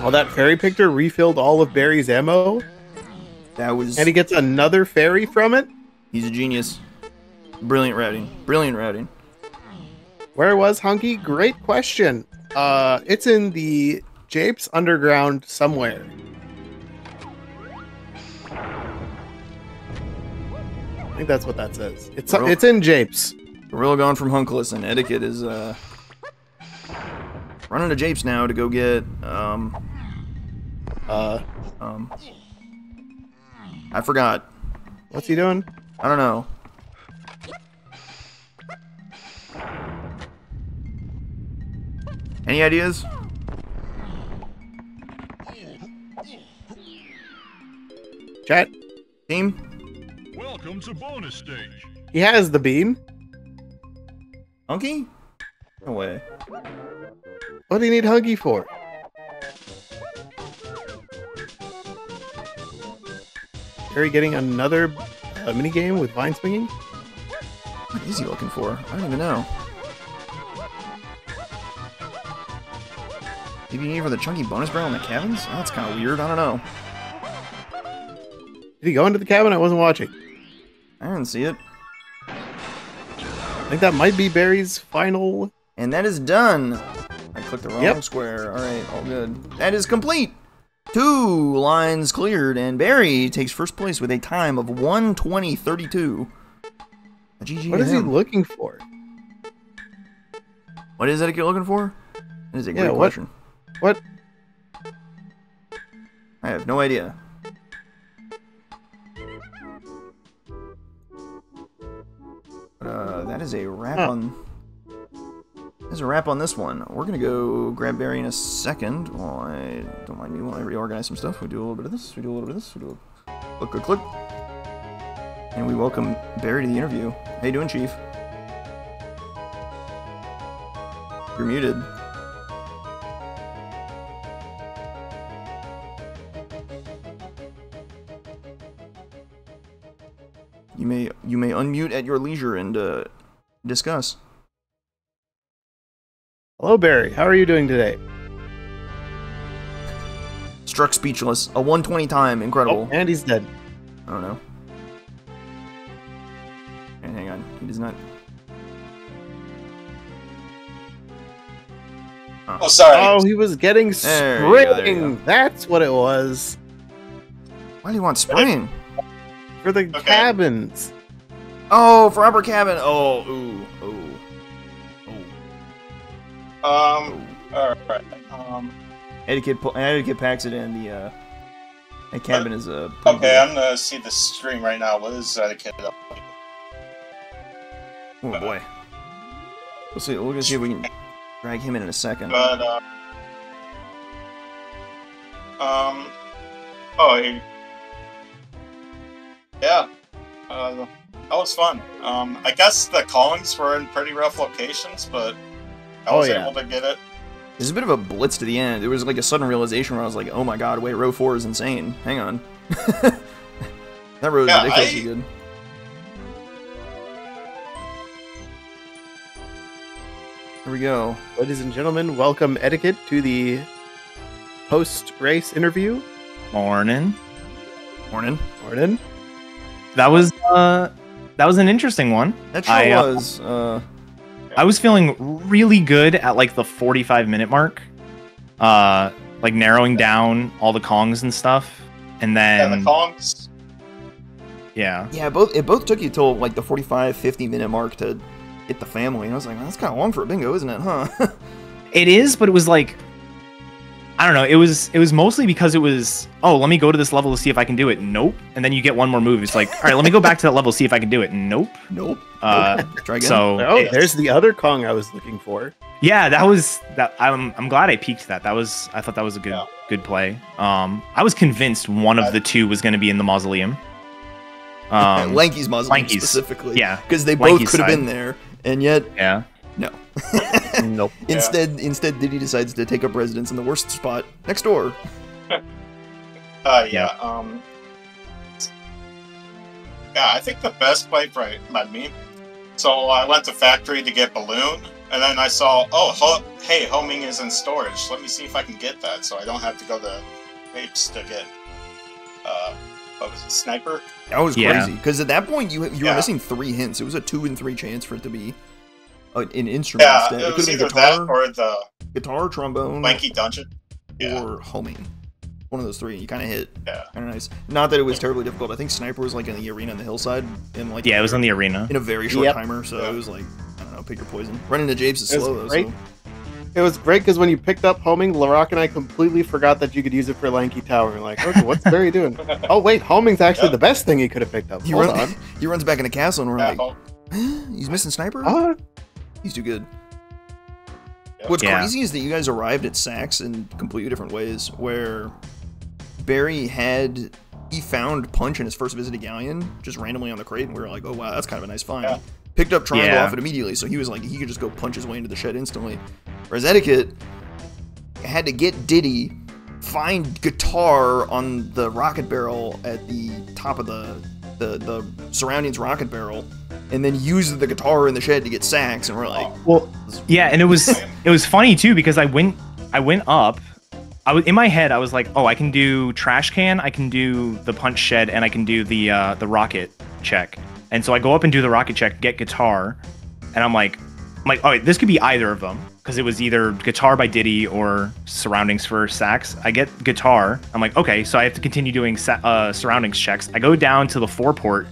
S2: Oh, that fairy picture refilled all of Barrie's ammo?
S1: That was...
S2: And he gets another fairy from it?
S1: He's a genius. Brilliant routing. Brilliant routing.
S2: Where was Hunky? Great question. It's in the Japes Underground somewhere. I think that's what that says. It's in Japes.
S1: Gorilla Gone from Hunkless, and Eddaket is running to Japes now to go get I forgot.
S2: What's he doing?
S1: I don't know. Any ideas?
S2: Chat?
S1: Team?
S3: Welcome to bonus stage.
S2: He has the beam.
S1: Hunky? No way.
S2: What do you need Hunky for? Are you getting another minigame with vine swinging?
S1: What is he looking for? I don't even know. Maybe you need for the chunky bonus barrel in the cabins? Oh, that's kind of weird. I don't know.
S2: Did he go into the cabin? I wasn't watching.
S1: I didn't see it.
S2: I think that might be Barrie's final.
S1: And that is done. I clicked the wrong square. Alright, all good. That is complete. 2 lines cleared, and Barrie takes first place with a time of 1:20:32.
S2: What is he looking for?
S1: What is Eddaket looking for? That is a great question.
S2: What?
S1: I have no idea. That is a wrap on... There's a wrap on this one. We're gonna go grab Barrie in a second. Well, I don't mind me while I reorganize some stuff. We do a little bit of this. We do a little bit of this. We do a click, click, click. And we welcome Barrie to the interview. How you doing, Chief? You're muted. You may unmute at your leisure and discuss.
S2: Hello, Barrie. How are you doing today?
S1: Struck speechless. A 120 time. Incredible.
S2: Oh, and he's dead.
S1: I don't know. And hang on. He does not...
S4: Oh, sorry.
S2: Oh, he was getting spring. That's what it was.
S1: Why do you want spring?
S2: For the cabins.
S1: Oh, for upper cabin. Oh, ooh, ooh, ooh.
S4: Alright.
S1: Eddaket packs it in. The cabin is a.
S4: Okay, I'm gonna see the stream right now. What is eddaket up?
S1: Oh boy. We'll see. We're gonna see if we can drag him in a second.
S4: But yeah. That was fun. I guess the callings were in pretty rough locations, but I was able to get it.
S1: There's a bit of a blitz to the end. It was like a sudden realization where I was like, oh my god, wait, row 4 is insane. Hang on. That row is ridiculously good. Here we go.
S2: Ladies and gentlemen, welcome eddaket to the post-race interview.
S5: Mornin.
S1: Mornin.
S2: Mornin.
S5: That was an interesting one.
S1: That sure was.
S5: I was feeling really good at like the 45-minute mark, like narrowing down all the Kongs and stuff, and then
S4: the Kongs.
S5: Yeah.
S1: Yeah, it both took you till like the 45-50-minute mark to hit the family, and I was like, well, that's kind of long for a bingo, isn't it? Huh?
S5: It is, but it was like, I don't know. It was mostly because it was, oh, let me go to this level to see if I can do it. Nope. And then you get one more move. It's like, all right, let me go back to that level, see if I can do it. Nope.
S1: Nope.
S5: Try again. So
S2: there's the other Kong I was looking for.
S5: Yeah, that was that. I'm glad I peeked that. I thought that was a good play. I was convinced one of the two was going to be in the mausoleum.
S1: Lanky's mausoleum specifically.
S5: Yeah,
S1: because they both could have been there, and yet no.
S2: Nope.
S1: Instead, Diddy decides to take up residence in the worst spot next door.
S4: Yeah, I think the best play for me. So I went to factory to get balloon, and then I saw, hey, homing is in storage. Let me see if I can get that, so I don't have to go to Apes to get what was it, sniper?
S1: That was crazy because at that point you were missing 3 hints. It was a 2 in 3 chance for it to be an instrument.
S4: Yeah,
S1: instead.
S4: it was either that or the
S1: guitar, trombone,
S4: lanky dungeon,
S1: or homing. One of those 3. You kind of hit.
S4: Yeah.
S1: Kind of nice. Not that it was terribly difficult. I think sniper was like in the arena on the hillside, and like
S5: it was on the arena
S1: in a very short timer. So it was like, I don't know, pick your poison. Running to Japes is slow though. So.
S2: It was great because when you picked up homing, Larock and I completely forgot that you could use it for lanky tower. Like, okay, what's Barrie doing? Oh wait, homing's actually the best thing he could have picked up. Hold on.
S1: He runs back in the castle, and we're like, he's missing sniper. He's too good. What's crazy is that you guys arrived at Sax in completely different ways. Where Barrie he found Punch in his first visit to Galleon, just randomly on the crate, and we were like, oh wow, that's kind of a nice find. Yeah. Picked up Triangle off it immediately, so he was like, he could just go punch his way into the shed instantly. Whereas eddaket had to get Diddy, find guitar on the rocket barrel at the top of the surroundings rocket barrel, and then use the guitar in the shed to get Sax, and we're like,
S5: well, yeah, and it was funny too because I went up. In my head, I was like, oh, I can do trash can, I can do the punch shed, and I can do the rocket check. And so I go up and do the rocket check, get guitar, and I'm like, oh, this could be either of them because it was either guitar by Diddy or surroundings for Sax. I get guitar. I'm like, okay, so I have to continue doing surroundings checks. I go down to the 4-port,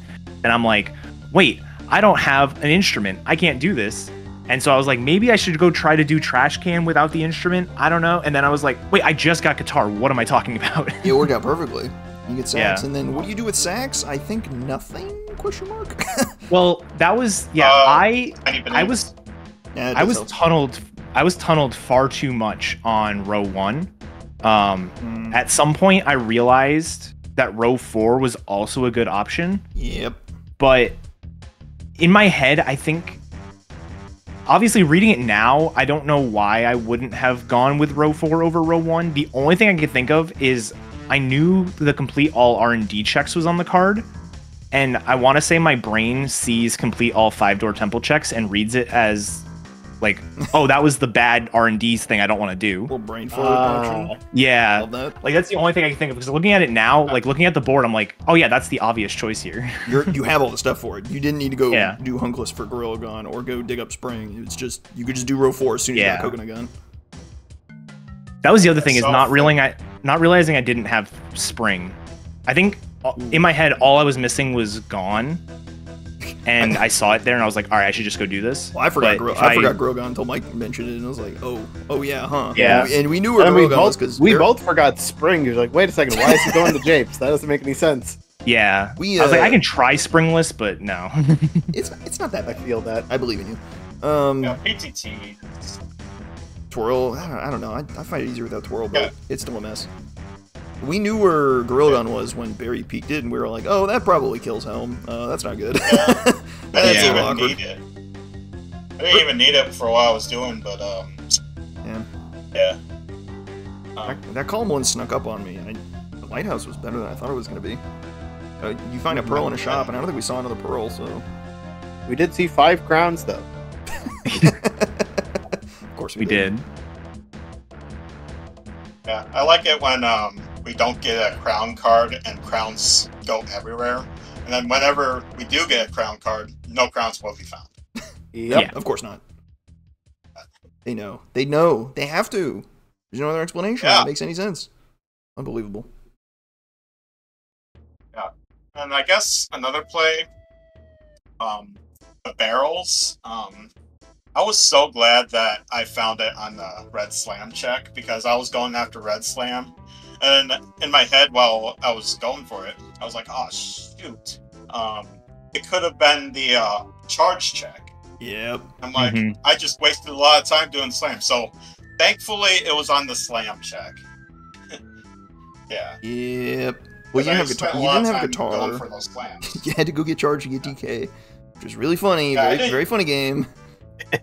S5: and I'm like, wait, I don't have an instrument. I can't do this. And so I was like, maybe I should go try to do trash can without the instrument. I don't know. And then I was like, wait, I just got guitar. What am I talking about?
S1: It worked out perfectly. You get Sax, and then what do you do with Sax? I think nothing? Question mark.
S5: Well, that was I was tunneled far too much on row 1. At some point, I realized that row 4 was also a good option.
S1: Yep.
S5: But in my head, I think, obviously reading it now, I don't know why I wouldn't have gone with row 4 over row 1. The only thing I could think of is I knew the complete all R&D checks was on the card, and I want to say my brain sees complete all 5-door temple checks and reads it as like, oh, that was the bad R&D thing I don't want to do.
S1: Little brain fart function.
S5: Yeah,
S1: Love that.
S5: like that's the only thing I can think of, because looking at it now, like looking at the board, I'm like, oh yeah, that's the obvious choice here.
S1: You have all the stuff for it. You didn't need to go
S5: Yeah.
S1: do Hunkless for Gorilla Gun or go dig up Spring. It's just you could just do row 4 as soon as you got a Coconut Gun.
S5: That was the other thing, is not realizing I didn't have Spring. I think in my head all I was missing was Gone. And I saw it there, and I was like, "All right, I should just go do this."
S1: Well, I forgot Gorilla Gun until Mike mentioned it, and I was like, "Oh yeah, huh?"
S5: Yeah.
S1: And we knew where Gorilla Gun was because
S2: we both forgot Spring. You're like, "Wait a second, why is he going to Japes? That doesn't make any sense."
S5: Yeah, I was like, I can try Springless, but no.
S1: it's not that bad.
S2: I feel that.
S1: I believe in you.
S4: PTT.
S1: Twirl. I don't know. I find it easier without Twirl, but it's still a mess. We knew where Gorilla Gun was when Barrie peeked it, and we were like, "Oh, that probably kills Helm. That's not good."
S4: I didn't even need it. I didn't even need it for what I was doing, but yeah.
S1: That calm one snuck up on me. The lighthouse was better than I thought it was going to be. You find a pearl in a shop, and I don't think we saw another pearl, so
S2: we did see 5 crowns though.
S1: Of course we did.
S4: Yeah, I like it when we don't get a crown card and crowns go everywhere. And then whenever we do get a crown card, no crowns will be found.
S1: Yep, yeah, of course not. They know. They know. They have to. There's no other explanation that makes any sense. Unbelievable.
S4: Yeah. And I guess another play, the barrels. I was so glad that I found it on the Red Slam check, because I was going after Red Slam. And in my head, while I was going for it, I was like, oh, shoot. It could have been the charge check.
S1: Yep.
S4: I'm like, I just wasted a lot of time doing Slam. So, thankfully, it was on the Slam check. Yeah.
S1: Yep. Well, you didn't have guitar. You didn't have guitar.
S4: Going for those slams.
S1: You had to go get charged to get DK, which was really funny.
S4: Yeah,
S1: very funny game.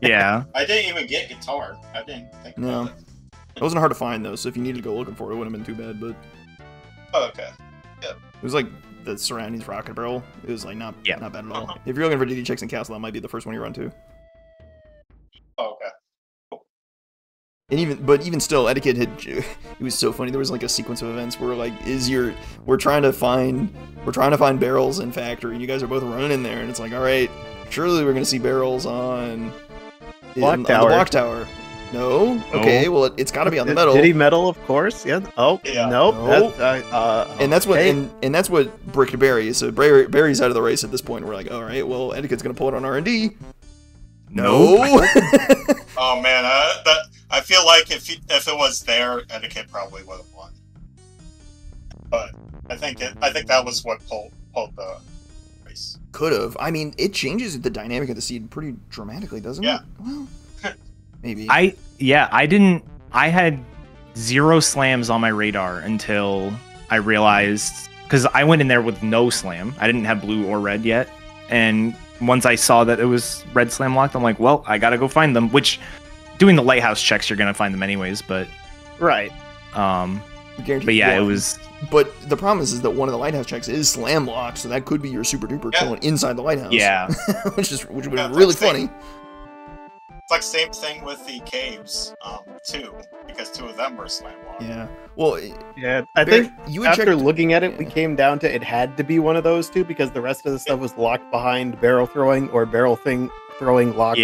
S5: Yeah.
S4: I didn't even get guitar. I didn't think about it.
S1: It wasn't hard to find, though, so if you needed to go looking for it, it wouldn't have been too bad, but...
S4: Oh, okay. Yep.
S1: It was like the surroundings Rocket Barrel. It was like not bad at all. If you're looking for DD checks in Castle, that might be the first one you run to.
S4: Oh, okay. Cool.
S1: And even still, Eddaket it was so funny. There was like a sequence of events where like we're trying to find barrels in factory, and you guys are both running in there, and it's like, all right, surely we're gonna see barrels on the block tower. No? Okay, well it's got to be on the metal.
S2: Did he metal, of course? Yeah. Oh, yeah. Nope.
S1: And that's what and that's what bricked Barrie. So Barrie's out of the race at this point. We're like, all right, well, Eddaket's gonna pull it on R&D. No.
S4: Oh man, I feel like if it was there, Eddaket probably would have won. But I think that was what pulled the race.
S1: Could have. I mean, it changes the dynamic of the seed pretty dramatically, doesn't it? Well, maybe. I
S5: had 0 slams on my radar until I realized, because I went in there with no slam. I didn't have blue or red yet. And once I saw that it was red slam locked, I'm like, well, I gotta go find them. Which, doing the lighthouse checks, you're gonna find them anyways, but...
S2: Right.
S5: But yeah, it was...
S1: But the problem is that one of the lighthouse checks is slam locked, so that could be your super duper killing inside the lighthouse.
S5: Yeah.
S1: which would be really funny.
S4: It's like same thing with the caves, too, because 2 of them were slam locked.
S1: Yeah. Well,
S2: yeah. I think after looking at it, we came down to it had to be one of those 2, because the rest of the stuff was locked behind barrel throwing or barrel throwing locked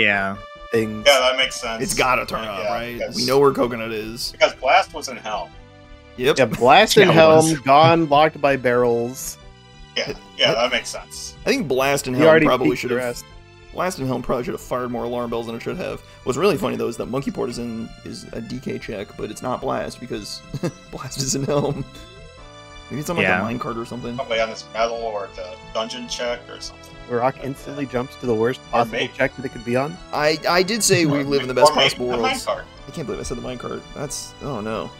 S2: things.
S4: Yeah, that makes sense.
S1: It's gotta turn on, right? We know where Coconut is.
S4: Because Blast was in Helm.
S1: Yep.
S2: Yeah, Blast and Helm, gone locked by barrels.
S4: Yeah, that makes sense.
S1: I think Blast and Helm probably should have. Blast and Helm probably should have fired more alarm bells than it should have. What's really funny though is that Monkey Port is a DK check, but it's not Blast because Blast is in Helm. Maybe it's on like a minecart or something.
S4: Probably on this metal or the dungeon check or something.
S2: Rock instantly jumps to the worst possible check that it could be on.
S1: I did say we live in the best possible worlds. I can't believe I said the minecart. That's oh no.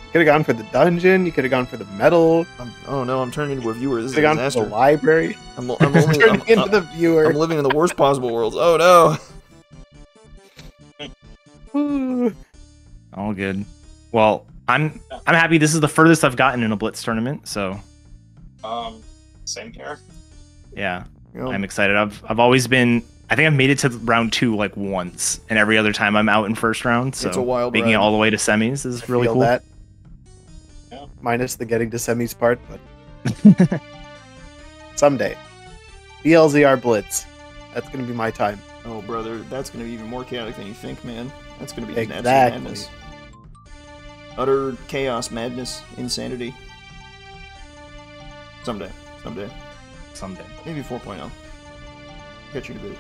S2: You could have gone for the dungeon. You could have gone for the metal.
S1: Oh no, I'm turning into a viewer. This is
S2: a disaster. Gone for the library. I'm turning into the viewer.
S1: I'm living in the worst possible worlds. Oh
S5: no. All good. Well, I'm happy. This is the furthest I've gotten in a Blitz tournament. So.
S4: Same here.
S5: Yeah, I'm excited. I've always been I think I've made it to round 2 like once, and every other time I'm out in first round. So
S1: it's a wild
S5: making
S1: ride.
S5: it all the way to semis is really cool.
S2: That. Yeah. Minus the getting to semis part, but someday. BLZR Blitz. That's going to be my time.
S1: Oh, brother, that's going to be even more chaotic than you think, man. That's going to be
S2: exactly.
S1: absolute madness. Utter chaos, madness, insanity. Someday. Maybe 4.0. Catch you in a bit.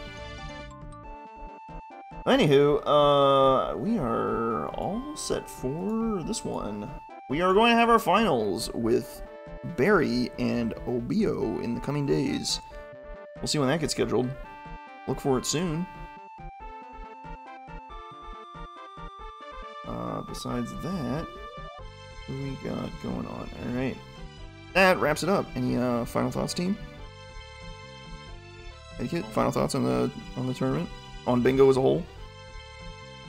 S1: Anywho, we are all set for this one. We are going to have our finals with Barrie and Obio in the coming days. We'll see when that gets scheduled. Look for it soon. Besides that, what do we got going on? Alright. That wraps it up. Any final thoughts, team? Eddaket, final thoughts on the tournament? On bingo as a whole?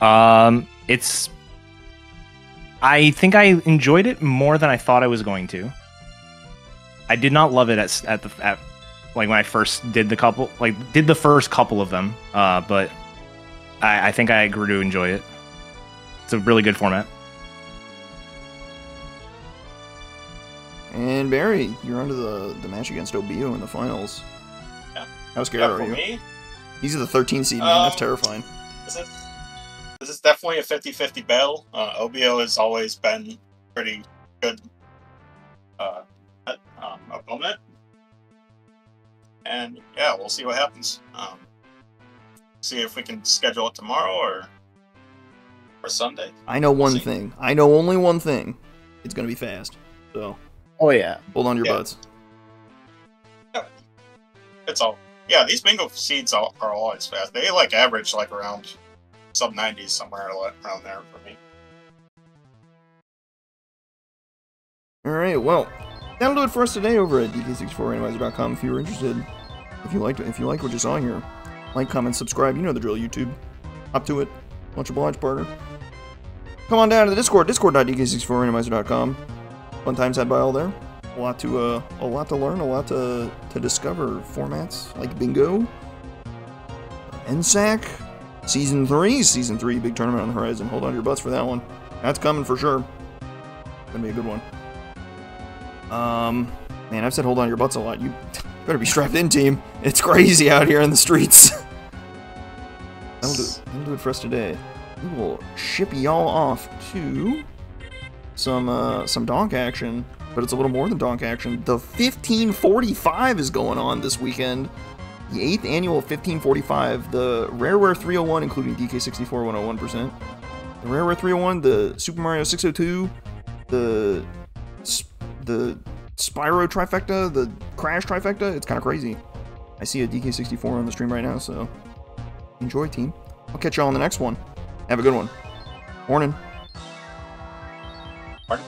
S5: I think I enjoyed it more than I thought I was going to. I did not love it at like when I first did the first couple of them, but I think I grew to enjoy it. It's a really good format.
S1: And Barrie, you're onto the match against Obio in the finals.
S4: Yeah.
S1: How scared are you?
S4: Me?
S1: He's the 13 seed, man. That's terrifying.
S4: This is definitely a 50-50 battle. Obio has always been pretty good opponent. And yeah, we'll see what happens. See if we can schedule it tomorrow or Sunday.
S1: I know one thing. I know only one thing. It's going to be fast. So.
S2: Oh, yeah.
S1: Hold on to your butts.
S4: Yeah. It's all. Yeah, these bingo seeds are always fast. They like average like around sub-90s somewhere around there for me.
S1: Alright, well, that'll do it for us today over at DK64Randomizer.com if you were interested. If you like what you saw here, like, comment, subscribe. You know the drill, YouTube. Up to it. Much obliged, partner. Come on down to the Discord, discord.dk64Randomizer.com. Fun times had by all there. A lot to learn, a lot to discover. Formats like bingo, NSAC, Season 3, big tournament on the horizon. Hold on to your butts for that one. That's coming for sure. Gonna be a good one. Man, I've said hold on to your butts a lot. You better be strapped in, team. It's crazy out here in the streets. That'll do it for us today. We will ship y'all off to some donk action, but it's a little more than donk action. The 1545 is going on this weekend. The 8th annual 1545, the Rareware 301, including DK64 101%. The Rareware 301, the Super Mario 602, the Spyro trifecta, the Crash trifecta. It's kind of crazy. I see a DK64 on the stream right now, so enjoy, team. I'll catch y'all on the next one. Have a good one. Morning.
S4: Morning.